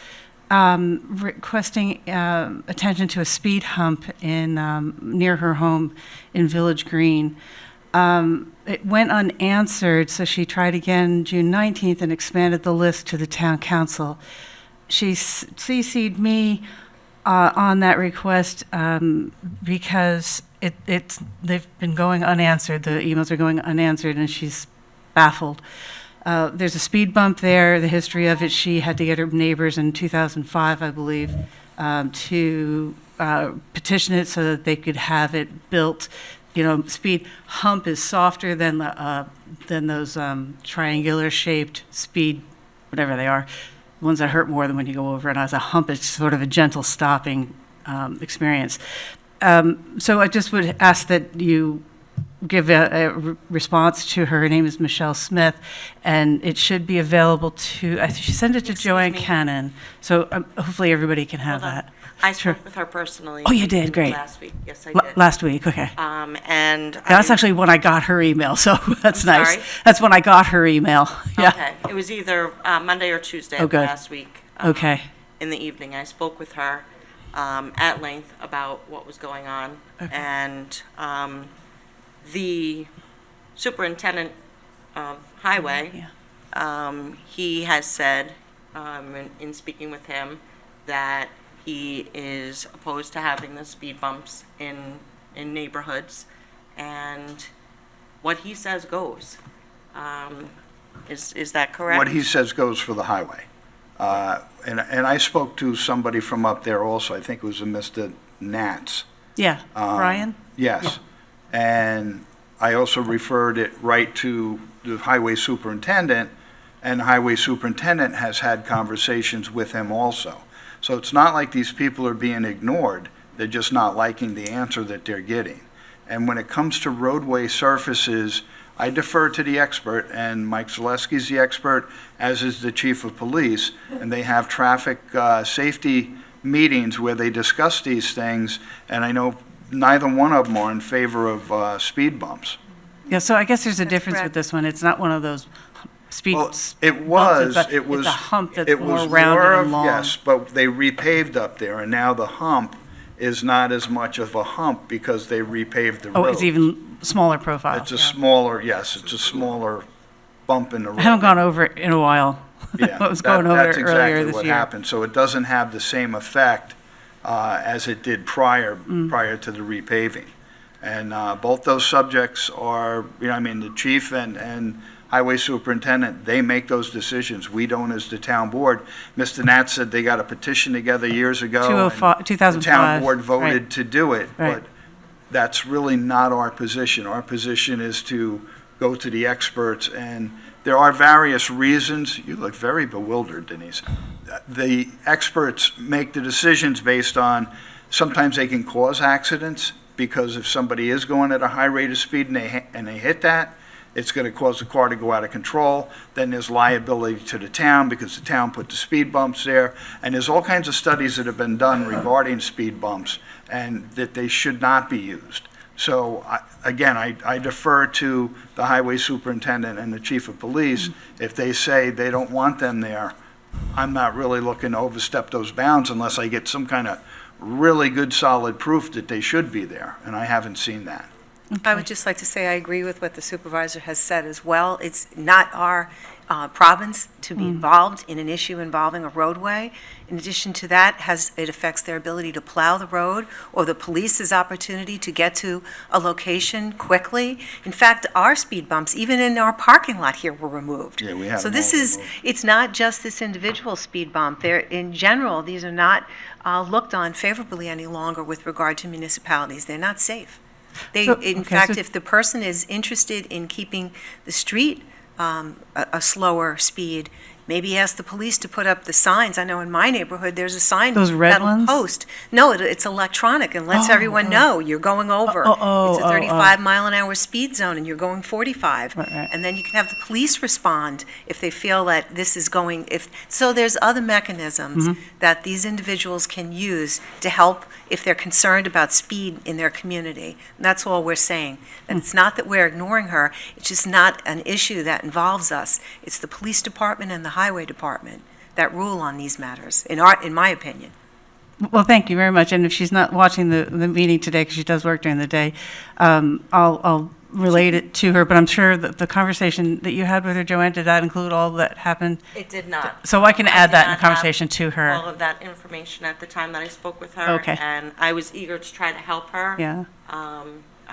requesting attention to a speed hump in near her home in Village Green. It went unanswered, so she tried again June 19th and expanded the list to the town council. She CC'd me on that request because they've been going unanswered. The emails are going unanswered, and she's baffled. There's a speed bump there. The history of it, she had to get her neighbors in 2005, I believe, to petition it so that they could have it built. You know, speed hump is softer than those triangular-shaped speed, whatever they are, ones that hurt more than when you go over. And as a hump, it's sort of a gentle stopping experience. So I just would ask that you give a response to her. Her name is Michele Smith, and it should be available to. She sent it to Joanne Cannon, so hopefully everybody can have that. I spoke with her personally. Oh, you did? Great. Last week, yes, I did. Last week, okay. And That's actually when I got her email, so that's I'm nice. sorry? That's when I got her email. Yeah. Okay, it was either Monday or Tuesday Oh, of good. last week. Okay. In the evening, I spoke with her at length about what was going on. Okay. And the superintendent of Highway, he has said, in speaking with him, that he is opposed to having the speed bumps in neighborhoods, and what he says goes. Is that correct? What he says goes for the highway. And I spoke to somebody from up there also, I think it was a Mr. Nats. Yeah, Brian? Yes. And I also referred it right to the highway superintendent, and the highway superintendent has had conversations with him also. So it's not like these people are being ignored, they're just not liking the answer that they're getting. And when it comes to roadway surfaces, I defer to the expert, and Mike Zaleski's the expert, as is the chief of police, and they have traffic safety meetings where they discuss these things, and I know neither one of them are in favor of speed bumps. Yeah, so I guess there's a difference with this one. It's not one of those speed bumps. It was It's a hump that's it more was rounded more and of- long. Yes, but they repaved up there, and now the hump is not as much of a hump because they repaved the road. Oh, it's even smaller profile. It's a smaller, yes, it's a smaller bump in the road. I haven't gone over it in a while. Yeah, I was going over that's it exactly earlier this what year. happened. So it doesn't have the same effect as it did prior to the repaving. And both those subjects are, you know, I mean, the chief and highway superintendent, they make those decisions. We don't as the town board. Mr. Nat said they got a petition together years ago. and 2005. The town board voted right. to do it, Right. but that's really not our position. Our position is to go to the experts, and there are various reasons. You look very bewildered, Denise. The experts make the decisions based on, sometimes they can cause accidents, because if somebody is going at a high rate of speed and they hit that, it's going to cause the car to go out of control. Then there's liability to the town because the town put the speed bumps there. And there's all kinds of studies that have been done regarding speed bumps and that they should not be used. So I defer to the highway superintendent and the chief of police. If they say they don't want them there, I'm not really looking to overstep those bounds unless I get some kind of really good solid proof that they should be there, and I haven't seen that. I would just like to say I agree with what the supervisor has said as well. It's not our province to be involved in an issue involving a roadway. In addition to that, it affects their ability to plow the road or the police's opportunity to get to a location quickly. In fact, our speed bumps, even in our parking lot here, were removed. Yeah, we have So them this all is, removed. it's not just this individual speed bump. In general, these are not looked on favorably any longer with regard to municipalities. They're not safe. In fact, if the person is interested in keeping the street a slower speed, maybe ask the police to put up the signs. I know in my neighborhood, there's a sign Those red that'll ones? post. No, it's electronic and lets everyone know you're going over. It's a 35-mile-an-hour speed zone and you're going 45. Right. And then you can have the police respond if they feel that this is going, so there's other mechanisms that these individuals can use to help if they're concerned about speed in their community. And that's all we're saying. And it's not that we're ignoring her, it's just not an issue that involves us. It's the police department and the highway department that rule on these matters, in my opinion. Well, thank you very much. And if she's not watching the meeting today, because she does work during the day, I'll relate it to her. But I'm sure that the conversation that you had with her, Joanne, did that include all that happened? It did not. So I can add that in the did not have conversation to her. All of that information at the time that I spoke with her. Okay. And I was eager to try to help her. Yeah.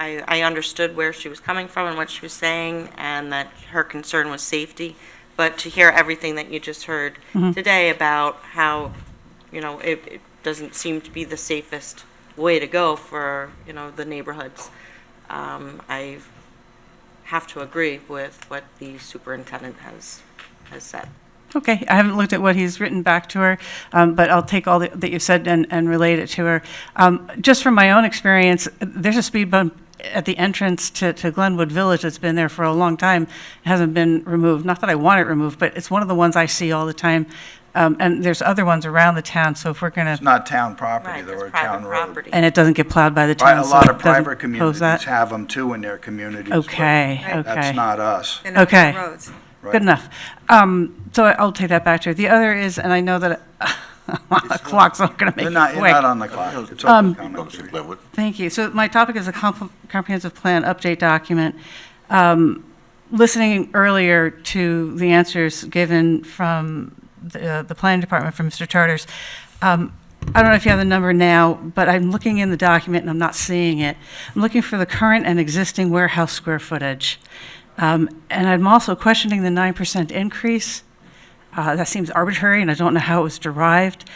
I understood where she was coming from and what she was saying, and that her concern was safety. But to hear everything that you just heard today about how, it doesn't seem to be the safest way to go for, the neighborhoods, I have to agree with what the superintendent has said. Okay, I haven't looked at what he's written back to her, but I'll take all that you've said and relate it to her. Just from my own experience, there's a speed bump at the entrance to Glenwood Village that's been there for a long time. It hasn't been removed. Not that I want it removed, but it's one of the ones I see all the time. And there's other ones around the town, so if we're going It's to, not town property, Right, though, it's or private town road. property. and it doesn't get plowed by the Right, town, a so lot it of doesn't private pose communities that. have them too in their communities. but Okay, Right. okay. That's not us. They're not Okay. roads. Right. Good enough. So I'll take that back to her. The other is, and I know that the clock's not going to make You're it not quick. on the clock. It's open comment period. Thank you. So my topic is a comprehensive plan update document. Listening earlier to the answers given from the planning department from Mr. Charters, I don't know if you have the number now, but I'm looking in the document and I'm not seeing it. I'm looking for the current and existing warehouse square footage. And I'm also questioning the 9% increase. That seems arbitrary, and I don't know how it was derived.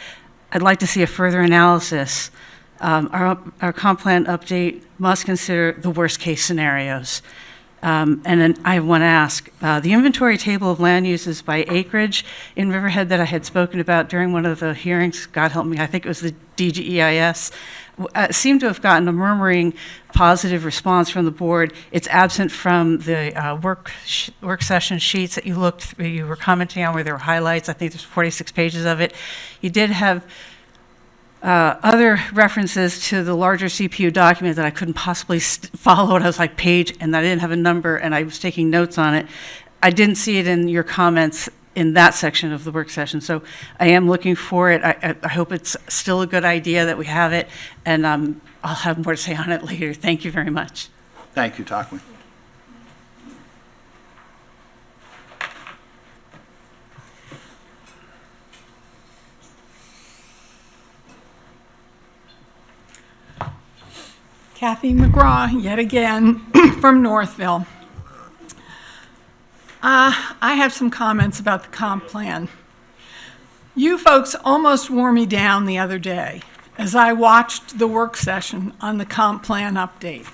I'd like to see a further analysis. Our comp plan update must consider the worst-case scenarios. And then I want to ask, the inventory table of land uses by acreage in Riverhead that I had spoken about during one of the hearings, God help me, I think it was the DGEIS, seemed to have gotten a murmuring positive response from the board. It's absent from the work session sheets that you were commenting on where there were highlights. I think there's 46 pages of it. You did have other references to the larger CPU document that I couldn't possibly follow, and I was like, page, and I didn't have a number, and I was taking notes on it. I didn't see it in your comments in that section of the work session, so I am looking for it. I hope it's still a good idea that we have it, and I'll have more to say on it later. Thank you very much. Thank you, Takwi. Kathy McGraw, yet again, from Northville. I have some comments about the comp plan. You folks almost wore me down the other day as I watched the work session on the comp plan update,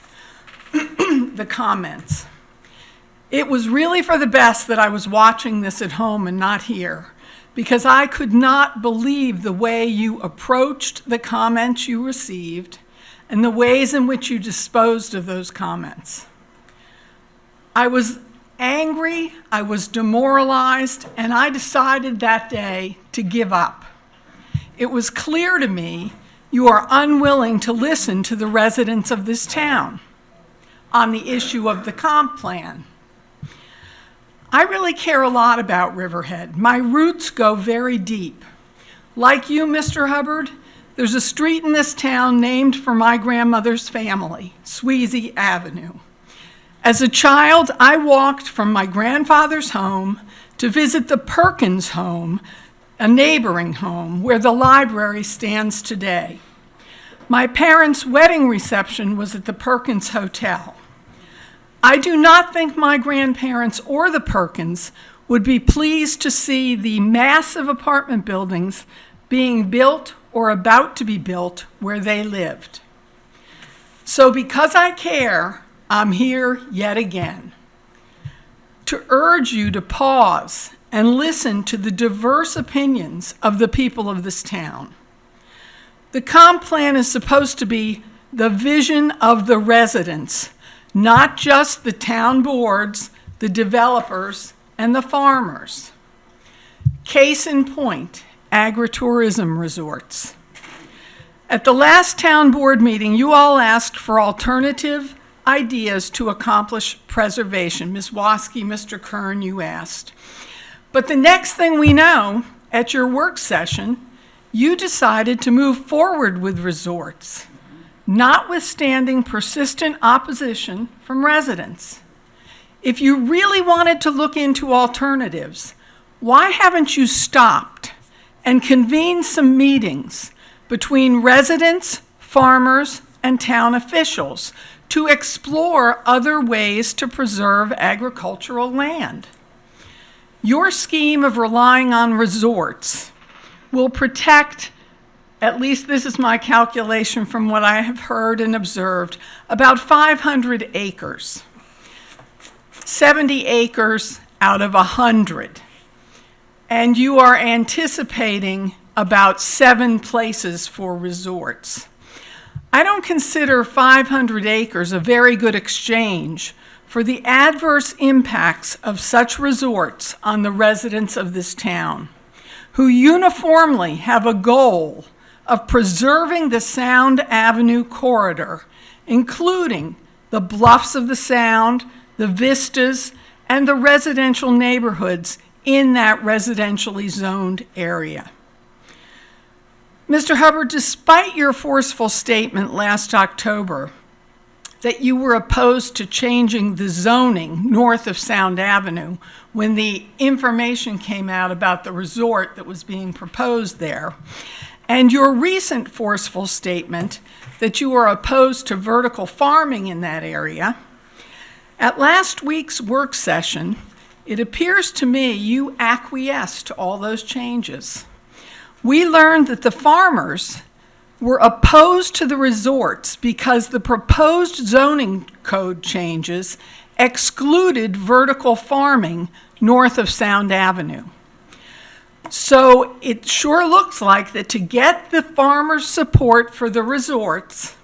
the comments. It was really for the best that I was watching this at home and not here, because I could not believe the way you approached the comments you received and the ways in which you disposed of those comments. I was angry, I was demoralized, and I decided that day to give up. It was clear to me you are unwilling to listen to the residents of this town on the issue of the comp plan. I really care a lot about Riverhead. My roots go very deep. Like you, Mr. Hubbard, there's a street in this town named for my grandmother's family, Sweezy Avenue. As a child, I walked from my grandfather's home to visit the Perkins home, a neighboring home where the library stands today. My parents' wedding reception was at the Perkins Hotel. I do not think my grandparents or the Perkins would be pleased to see the massive apartment buildings being built or about to be built where they lived. So because I care, I'm here yet again to urge you to pause and listen to the diverse opinions of the people of this town. The comp plan is supposed to be the vision of the residents, not just the town boards, the developers, and the farmers. Case in point, agritourism resorts. At the last town board meeting, you all asked for alternative ideas to accomplish preservation. Ms. Waskey, Mr. Kern, you asked. But the next thing we know, at your work session, you decided to move forward with resorts, notwithstanding persistent opposition from residents. If you really wanted to look into alternatives, why haven't you stopped and convened some meetings between residents, farmers, and town officials to explore other ways to preserve agricultural land? Your scheme of relying on resorts will protect, at least this is my calculation from what I have heard and observed, about 500 acres. 70 acres out of 100. And you are anticipating about 7 places for resorts. I don't consider 500 acres a very good exchange for the adverse impacts of such resorts on the residents of this town, who uniformly have a goal of preserving the Sound Avenue corridor, including the bluffs of the Sound, the vistas, and the residential neighborhoods in that residentially zoned area. Mr. Hubbard, despite your forceful statement last October that you were opposed to changing the zoning north of Sound Avenue when the information came out about the resort that was being proposed there, and your recent forceful statement that you are opposed to vertical farming in that area, at last week's work session, it appears to me you acquiesced to all those changes. We learned that the farmers were opposed to the resorts because the proposed zoning code changes excluded vertical farming north of Sound Avenue. So it sure looks like that to get the farmers' support for the resorts,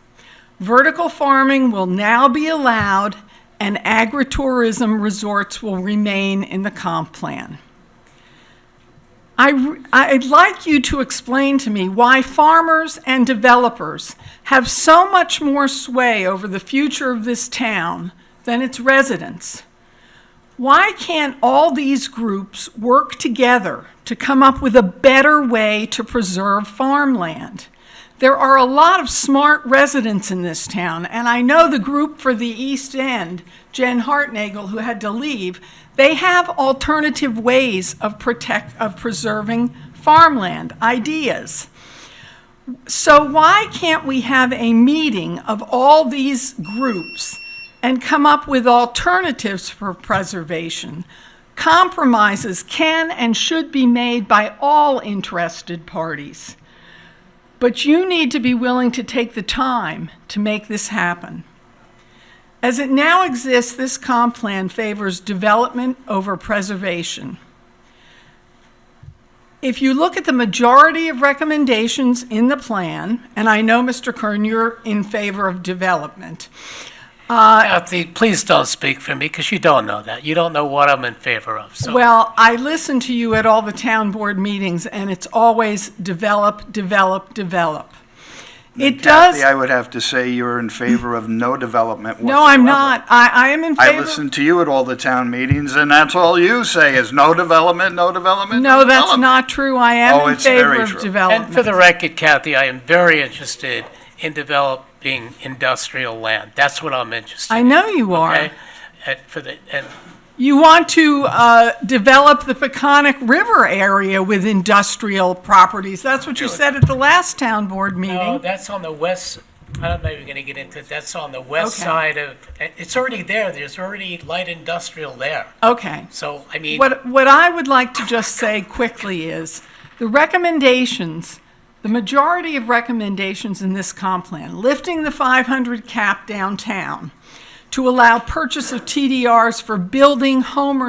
vertical farming will now be allowed and agritourism resorts will remain in the comp plan. I'd like you to explain to me why farmers and developers have so much more sway over the future of this town than its residents. Why can't all these groups work together to come up with a better way to preserve farmland? There are a lot of smart residents in this town, and I know the group for the East End, Jen Hartnagel, who had to leave, they have alternative ways of preserving farmland, ideas. So why can't we have a meeting of all these groups and come up with alternatives for preservation, Compromises can and should be made by all interested parties. But you need to be willing to take the time to make this happen. As it now exists, this comp plan favors development over preservation. If you look at the majority of recommendations in the plan, and I know, Mr. Kern, you're in favor of development. Kathy, please don't speak for me, because you don't know that. You don't know what I'm in favor of. So. Well, I listen to you at all the town board meetings, and it's always develop, develop, develop. It does. Kathy, I would have to say you're in favor of no development whatsoever. No, I'm not. I am in favor. I listen to you at all the town meetings, and that's all you say is no development, no development. No, that's development. not true. I am in favor of development. And for the record, Kathy, I am very interested in developing industrial land. That's what I'm interested in. I know you are. Okay? You want to develop the Peconic River area with industrial properties. That's what you said at the last town board meeting. No, that's on the west. I'm not even going to get into it. That's on the west side of. It's already there. There's already light industrial there. Okay. So I mean, what I would like to just say quickly is the recommendations. The majority of recommendations in this comp plan, lifting the 500 cap downtown, to allow purchase of TDRs for building home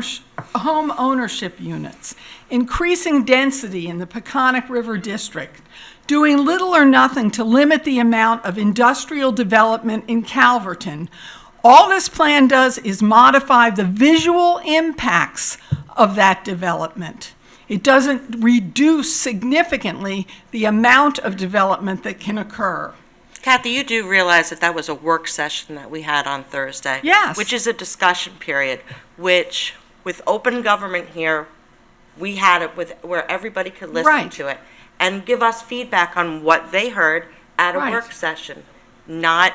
ownership units, increasing density in the Peconic River District, doing little or nothing to limit the amount of industrial development in Calverton. All this plan does is modify the visual impacts of that development. It doesn't reduce significantly the amount of development that can occur. Kathy, you do realize that that was a work session that we had on Thursday? Yes. Which is a discussion period, which, with open government here, we had it with where everybody could listen to it and give us feedback on what they heard at a work session. Not,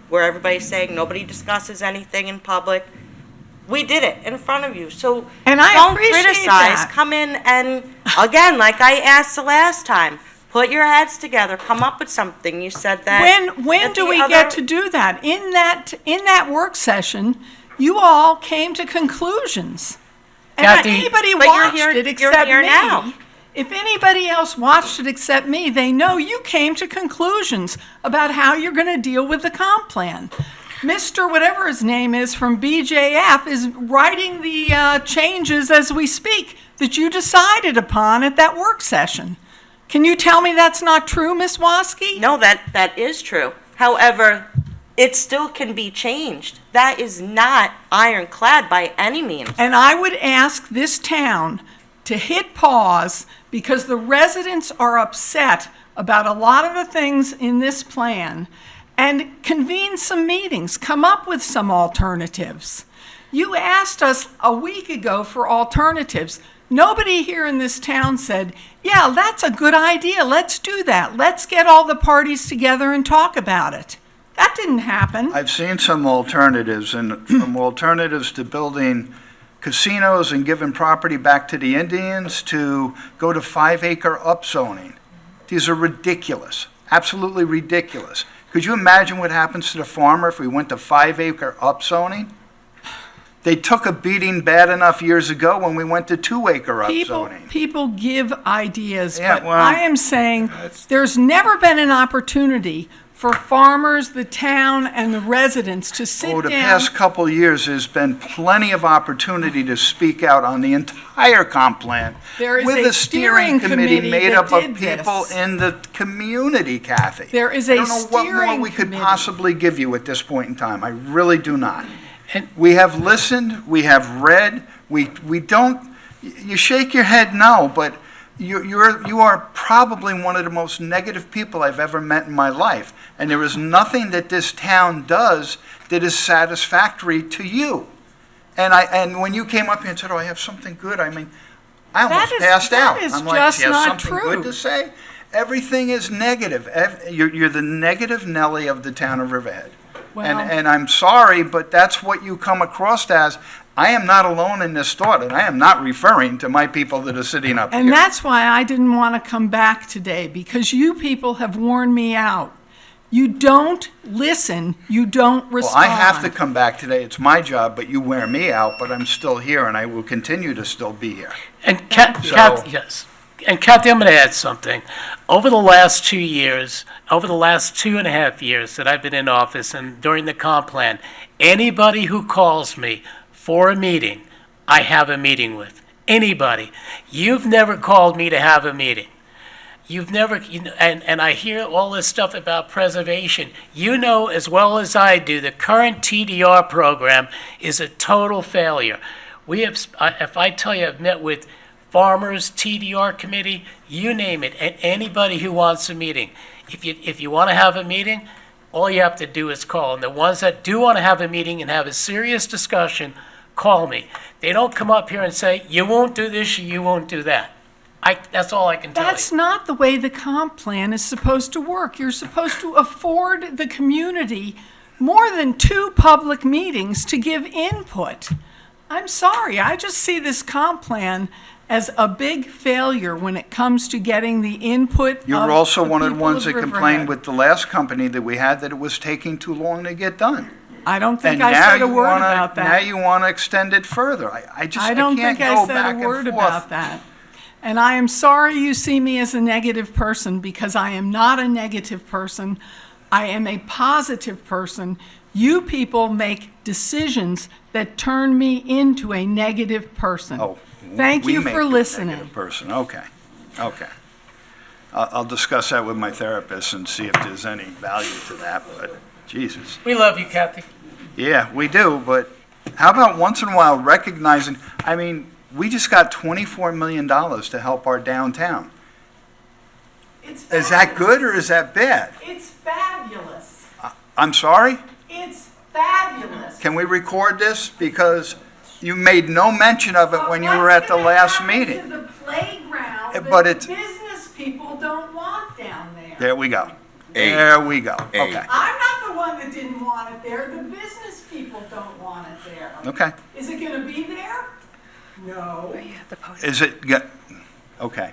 where everybody's saying nobody discusses anything in public. We did it in front of you. So don't criticize. That. Come in and, again, like I asked the last time, put your heads together, come up with something. You said that. When do we get to do that? In that work session, you all came to conclusions. And Kathy, anybody but watched you're it here except me. now. If anybody else watched it except me, they know you came to conclusions about how you're going to deal with the comp plan. Mr. whatever his name is from BJF is writing the changes as we speak that you decided upon at that work session. Can you tell me that's not true, Ms. Waske? No, that is true. However, it still can be changed. That is not ironclad by any means. And I would ask this town to hit pause because the residents are upset about a lot of the things in this plan and convene some meetings, come up with some alternatives. You asked us a week ago for alternatives. Nobody here in this town said, yeah, that's a good idea. Let's do that. Let's get all the parties together and talk about it. That didn't happen. I've seen some alternatives, and from alternatives to building casinos and giving property back to the Indians to go to 5-acre upzoning. These are ridiculous, absolutely ridiculous. Could you imagine what happens to the farmer if we went to 5-acre upzoning? They took a beating bad enough years ago when we went to 2-acre upzoning. People give ideas, Yeah, but well, I am saying there's never been an opportunity for farmers, the town, and the residents to sit Over the down. past couple of years, there's been plenty of opportunity to speak out on the entire comp plan There is with a a steering committee made that up of did people this. in the community, Kathy. There is I a don't know what more steering we could committee. possibly give you at this point in time. I really do not. We have listened, we have read, we don't, you shake your head no, but you are probably one of the most negative people I've ever met in my life. And there is nothing that this town does that is satisfactory to you. And when you came up here and said, oh, I have something good, I mean, I almost passed out. That is I'm like, just you have not something true. good to say? Everything is negative. You're the negative Nelly of the town of Riverhead. Well- And I'm sorry, but that's what you come across as. I am not alone in this thought, and I am not referring to my people that are sitting up And here. that's why I didn't want to come back today, because you people have worn me out. You don't listen, you don't Well, respond. I have to come back today. It's my job, but you wear me out, but I'm still here, and I will continue to still be here. And So- yes. And Kathy, I'm going to add something. Over the last 2 years, over the last 2.5 years that I've been in office and during the comp plan, anybody who calls me for a meeting, I have a meeting with. Anybody. You've never called me to have a meeting. You've never, and I hear all this stuff about preservation. You know as well as I do, the current TDR program is a total failure. We have, if I tell you, I've met with farmers, TDR committee, you name it, and anybody who wants a meeting. If you want to have a meeting, all you have to do is call. And the ones that do want to have a meeting and have a serious discussion, call me. They don't come up here and say, you won't do this, you won't do that. That's all I can tell you. That's not the way the comp plan is supposed to work. You're supposed to afford the community more than 2 public meetings to give input. I'm sorry, I just see this comp plan as a big failure when it comes to getting the input You of were also the one of the people ones that Riverhead. complained with the last company that we had that it was taking too long to get done. I don't think And I now said a you word wanna- about that. Now you want to extend it further. I don't can't think I go said back a and word forth. about that. And I am sorry you see me as a negative person, because I am not a negative person. I am a positive person. You people make decisions that turn me into a negative person. Oh, Thank we you make for you a listening. negative person. Okay. I'll discuss that with my therapist and see if there's any value to that, but Jesus. We love you, Kathy. Yeah, we do, but how about once in a while recognizing, I mean, we just got $24 million to help our downtown. Is that good or is that bad? It's fabulous. I'm sorry? It's fabulous. Can we record this? Because you made no mention of it when you were at the last meeting. The playground, But it's- business people don't want down there. There we go. There we go. Okay. I'm not the one that didn't want it there. The business people don't want it there. Okay. Is it going to be there? No. Is it, okay.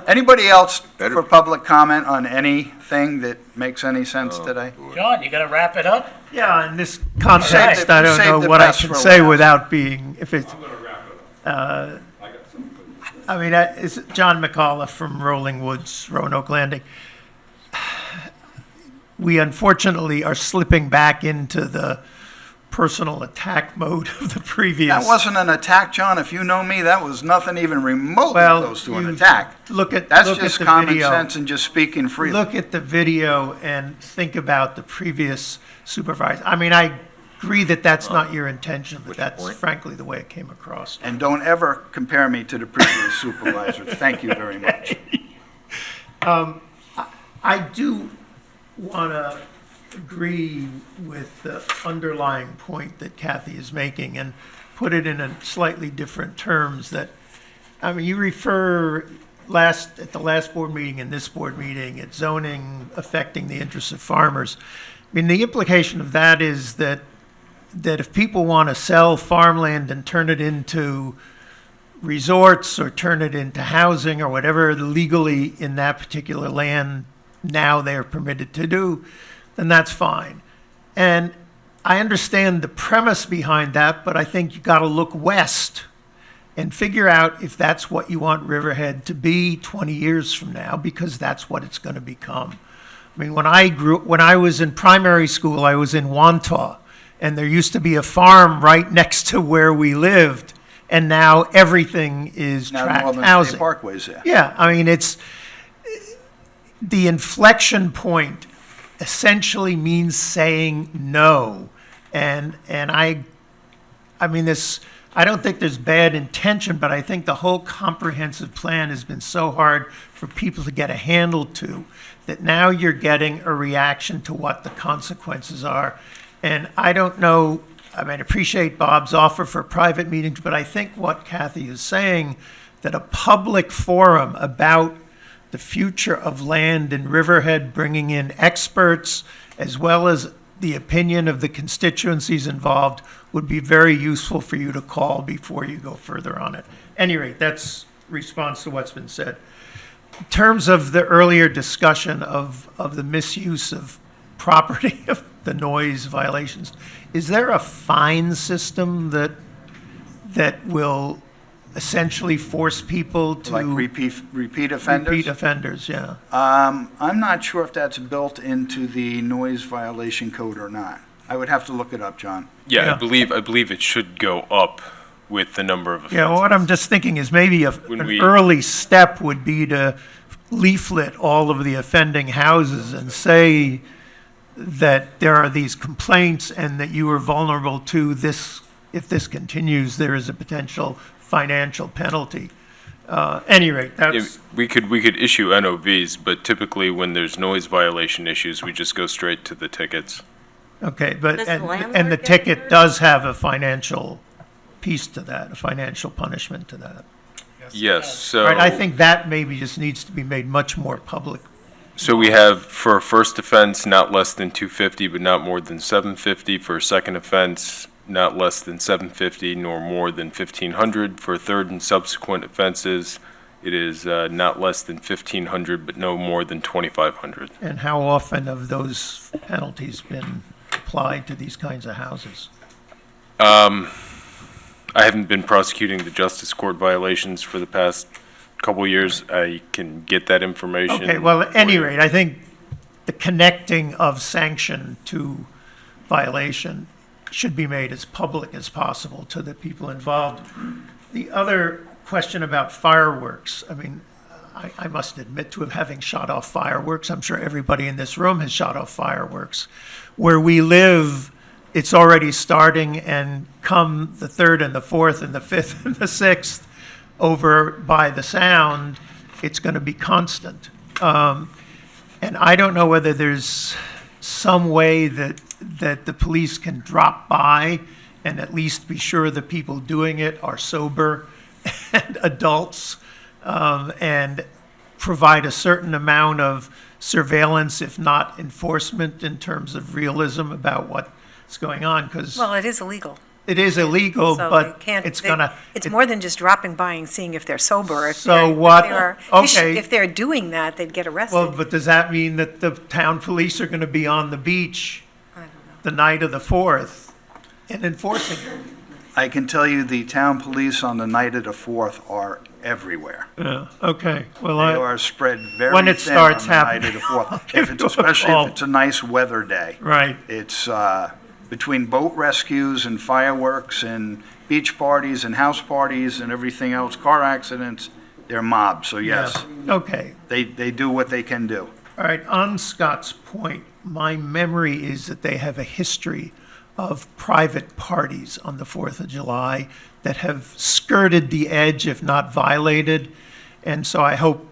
Anybody else for public comment on anything that makes any sense today? John, you got to wrap it up? Yeah, in this Save context, the- I don't save know the what I best can for say last. without being, if it's, I mean, it's John McCullough from Rolling Woods, Roanoke Landing. We unfortunately are slipping back into the personal attack mode of the previous. That wasn't an attack, John. If you know me, that was nothing even remotely Well, close to an you attack. That's That's just common sense and just speaking freely. Look at the video and think about the previous supervisor. I mean, I agree that that's not your intention, but that's frankly the way it came across. And don't ever compare me to the previous supervisor. Thank you very much. I do want to agree with the underlying point that Kathy is making and put it in a slightly different terms that, I mean, you refer at the last board meeting and this board meeting at zoning affecting the interests of farmers. I mean, the implication of that is that if people want to sell farmland and turn it into resorts or turn it into housing or whatever legally in that particular land now they are permitted to do, then that's fine. And I understand the premise behind that, but I think you got to look west and figure out if that's what you want Riverhead to be 20 years from now, because that's what it's going to become. I mean, when I was in primary school, I was in Wantagh, and there used to be a farm right next to where we lived, and now everything is Now tract Northern housing. State Parkway's there. Yeah, I mean, it's the inflection point essentially means saying no, and I mean this. I don't think there's bad intention, but I think the whole comprehensive plan has been so hard for people to get a handle to that now you're getting a reaction to what the consequences are. And I don't know, I mean, I appreciate Bob's offer for private meetings, but I think what Kathy is saying, that a public forum about the future of land in Riverhead, bringing in experts as well as the opinion of the constituencies involved, would be very useful for you to call before you go further on it. Any rate, that's response to what's been said. In terms of the earlier discussion of the misuse of property of the noise violations, is there a fine system that will essentially force people to? Like repeat offenders? Repeat offenders, yeah. I'm not sure if that's built into the noise violation code or not. I would have to look it up, John. Yeah, Yeah. I believe it should go up with the number of offenses. Yeah, what I'm just thinking is maybe When an we- early step would be to leaflet all of the offending houses and say that there are these complaints and that you are vulnerable to this. If this continues, there is a potential financial penalty. Any rate, that's, We could issue NOVs, but typically when there's noise violation issues, we just go straight to the tickets. okay, but, Does the and the landlord get ticket does have a financial piece to that, a financial punishment to that. Yes, so. Right, I think that maybe just needs to be made much more public. So we have, for a first offense, not less than $250, but not more than $750. For a second offense, not less than $750, nor more than $1,500. For third and subsequent offenses, it is not less than $1,500, but no more than $2,500. And how often have those penalties been applied to these kinds of houses? I haven't been prosecuting the justice court violations for the past couple years. I can get that information. Okay, well, at any for you. rate, I think the connecting of sanction to violation should be made as public as possible to the people involved. The other question about fireworks, I mean, I must admit to having shot off fireworks. I'm sure everybody in this room has shot off fireworks. Where we live, it's already starting, and come the 3rd and the 4th and the 5th and the 6th, over by the Sound, it's going to be constant. And I don't know whether there's some way that the police can drop by and at least be sure the people doing it are sober and adults, and provide a certain amount of surveillance, if not enforcement, in terms of realism about what's going on, because Well, it is illegal. it is illegal, So but you can't- it's they- gonna. It's more than just dropping by and seeing if they're sober. If So they're- if what- they're- okay. If they're doing that, they'd get arrested. Well, but does that mean that the town police are gonna be on the beach the night of the 4th and enforcing it? I can tell you the town police on the night of the 4th are everywhere. Yeah, okay, well, They are spread very when it thin starts on the night happening, of the 4th. I'll give you a Especially call. if it's a nice weather day. Right. It's between boat rescues and fireworks and beach parties and house parties and everything else, car accidents, they're mobs, so yes. Yeah, okay. They do what they can do. All right, on Scott's point, my memory is that they have a history of private parties on the 4th of July that have skirted the edge, if not violated. And so I hope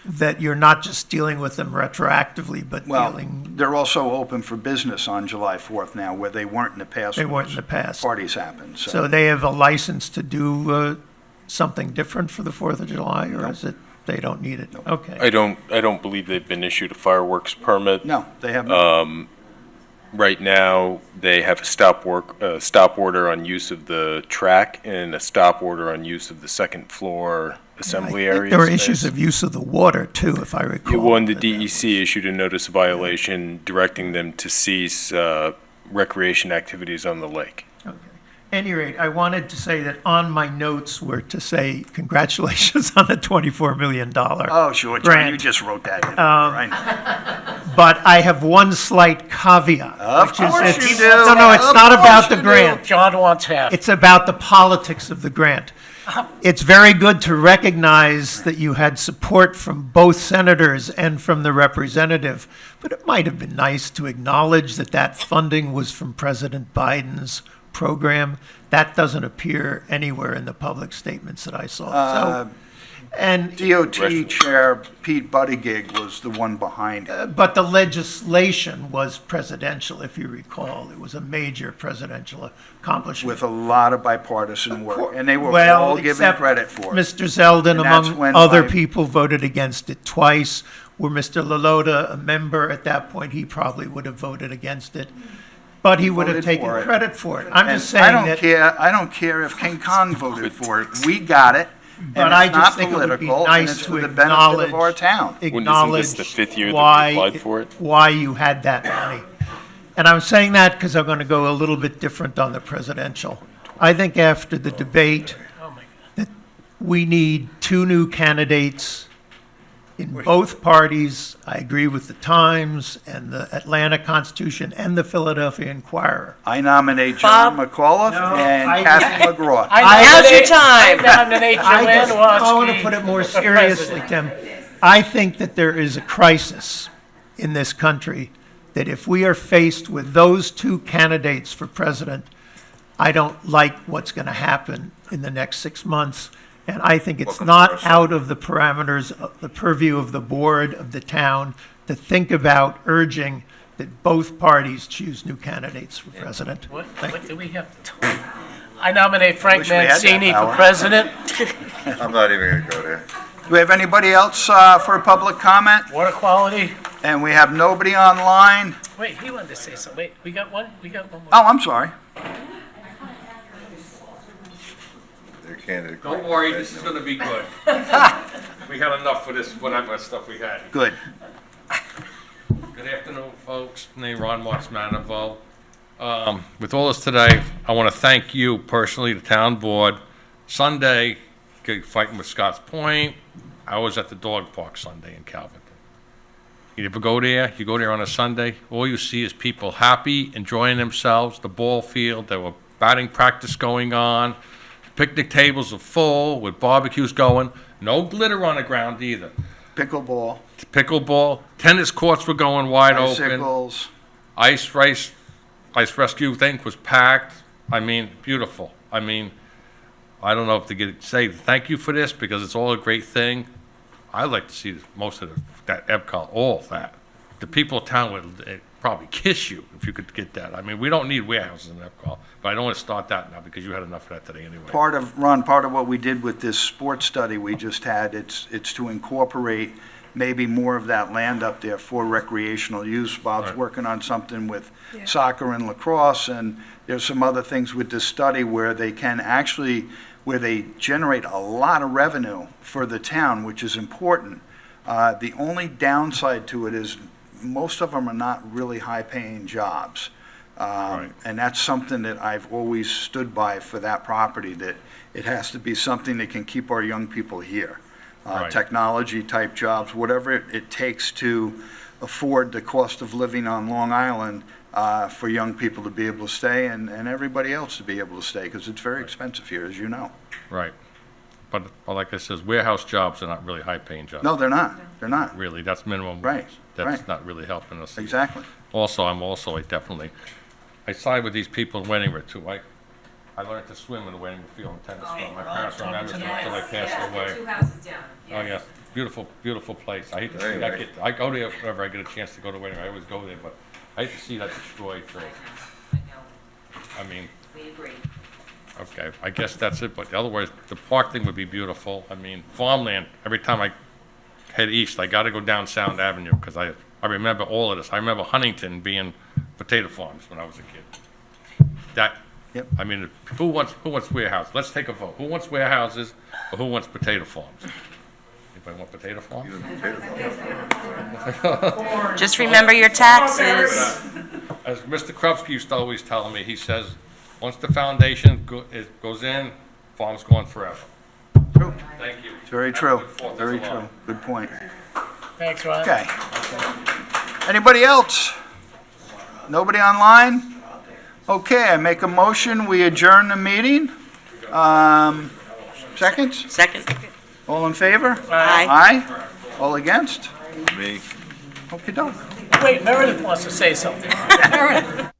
that you're not just dealing with them retroactively, but Well, dealing, they're also open for business on July 4th now, where they weren't in the past. They when weren't in the past. Parties happened, so they have a license to do something different for the 4th of July, or is it, they don't need it? Okay. I don't believe they've been issued a fireworks permit. No, they haven't. Right now, they have a stop order on use of the track and a stop order on use of the second floor assembly I think area. there were space. issues of use of the water too, if I recall. One, the DEC issued a notice of violation directing them to cease recreation activities on the lake. Any rate, I wanted to say that on my notes were to say congratulations on the $24 million Oh, sure, John, grant. you just wrote that in, right? But I have one slight caveat. Of which is course it's- you do. No, it's Of not course about the you do. grant. John wants half. It's about the politics of the grant. It's very good to recognize that you had support from both senators and from the representative, but it might have been nice to acknowledge that that funding was from President Biden's program. That doesn't appear anywhere in the public statements that I saw. And DOT Chair Pete Buttigieg was the one behind it. but the legislation was presidential, if you recall. It was a major presidential accomplishment. With a lot of bipartisan work, and they were Well, all given except credit for it. Mr. Zeldin, And that's among when other I- people, voted against it twice. Were Mr. Lalota a member at that point, he probably would have voted against it. But he would have Voted taken for it. credit for it. I'm And just saying that. I don't care if King Kong voted for it. We got it, But I it's just not think it would be political, and nice it's to for the benefit of our acknowledge, town. Isn't this the fifth year that we why, applied for it? why you had that money. And I'm saying that because I'm going to go a little bit different on the presidential. I think after the debate, that we need 2 new candidates in both parties. I agree with the Times and the Atlanta Constitution and the Philadelphia Inquirer. I nominate John McAuliffe and Kathy McGraw. Now's your time. I nominate Joanne I want to Watsky put it more for seriously, president. Tim. I think that there is a crisis in this country, that if we are faced with those 2 candidates for president, I don't like what's going to happen in the next 6 months. And I think it's not out of the parameters, of the purview of the board of the town to think about urging that both parties choose new candidates for president. What do we have to do? I nominate Frank Wish we had that Mancini for power. president. I'm not even going to go there. Do we have anybody else for a public comment? Water quality. And we have nobody online. Wait, he wanted to say something. Wait, we got one more. Oh, I'm sorry. Their candidate. Don't worry, this is gonna be good. We had enough for this, whatever stuff we had. Good. Good afternoon, folks. My name is Ron Marksmanovo. With all this today, I want to thank you personally, the town board. Sunday, fighting with Scotts Point. I was at the dog park Sunday in Calverton. You ever go there? You go there on a Sunday, all you see is people happy, enjoying themselves, the ball field, there were batting practice going on, picnic tables are full with barbecues going, no glitter on the ground either. Pickleball. Tennis courts were going wide open. Bicycles. Ice rescue thing was packed. I mean, beautiful. I mean, I don't know if to say thank you for this because it's all a great thing. I'd like to see most of that Epcot, all that. The people of town would probably kiss you if you could get that. I mean, we don't need warehouses in Epcot, but I don't want to start that now because you had enough of that today anyway. Part of what we did with this sports study we just had, it's to incorporate maybe more of that land up there for recreational use. Bob's working on something with soccer and lacrosse, and there's some other things with this study where they can actually, where they generate a lot of revenue for the town, which is important. The only downside to it is most of them are not really high-paying jobs. And that's something that I've always stood by for that property, that it has to be something that can keep our young people here. Technology-type jobs, whatever it takes to afford the cost of living on Long Island for young people to be able to stay and everybody else to be able to stay, because it's very expensive here, as you know. Right. But like I said, warehouse jobs are not really high-paying jobs. No, they're not. They're not. Really, that's minimum Right, wage. That's right. not really helping us. Exactly. Also, I side with these people in Wayne too. I learned to swim in the Wayne Field and tennis field. My parents remembered me until I passed away. 2 houses down. Oh, yeah. Beautiful, beautiful place. I hate to see that I go there whenever I get a chance to go to Wayne. I always go there, but I hate to see that destroyed too. I mean. We agree. Okay, I guess that's it, but the other way, the park thing would be beautiful. I mean, farmland, every time I head east, I gotta go down Sound Avenue, because I remember all of this. I remember Huntington being potato farms when I was a kid. I mean, who wants warehouses? Let's take a vote. Who wants warehouses, or who wants potato farms? Anybody want potato farms? Just remember your taxes. As Mr. Krupski used to always tell me, he says, once the foundation goes in, farm's going forever. True. Thank you. It's very true. Very true. Good point. Thanks, Ron. Okay. Anybody else? Nobody online? Okay, I make a motion, we adjourn the meeting. Second? Second. All in favor? Aye. Aye? All against? Me. Okey-doke. Wait, Meredith wants to say something. Meredith.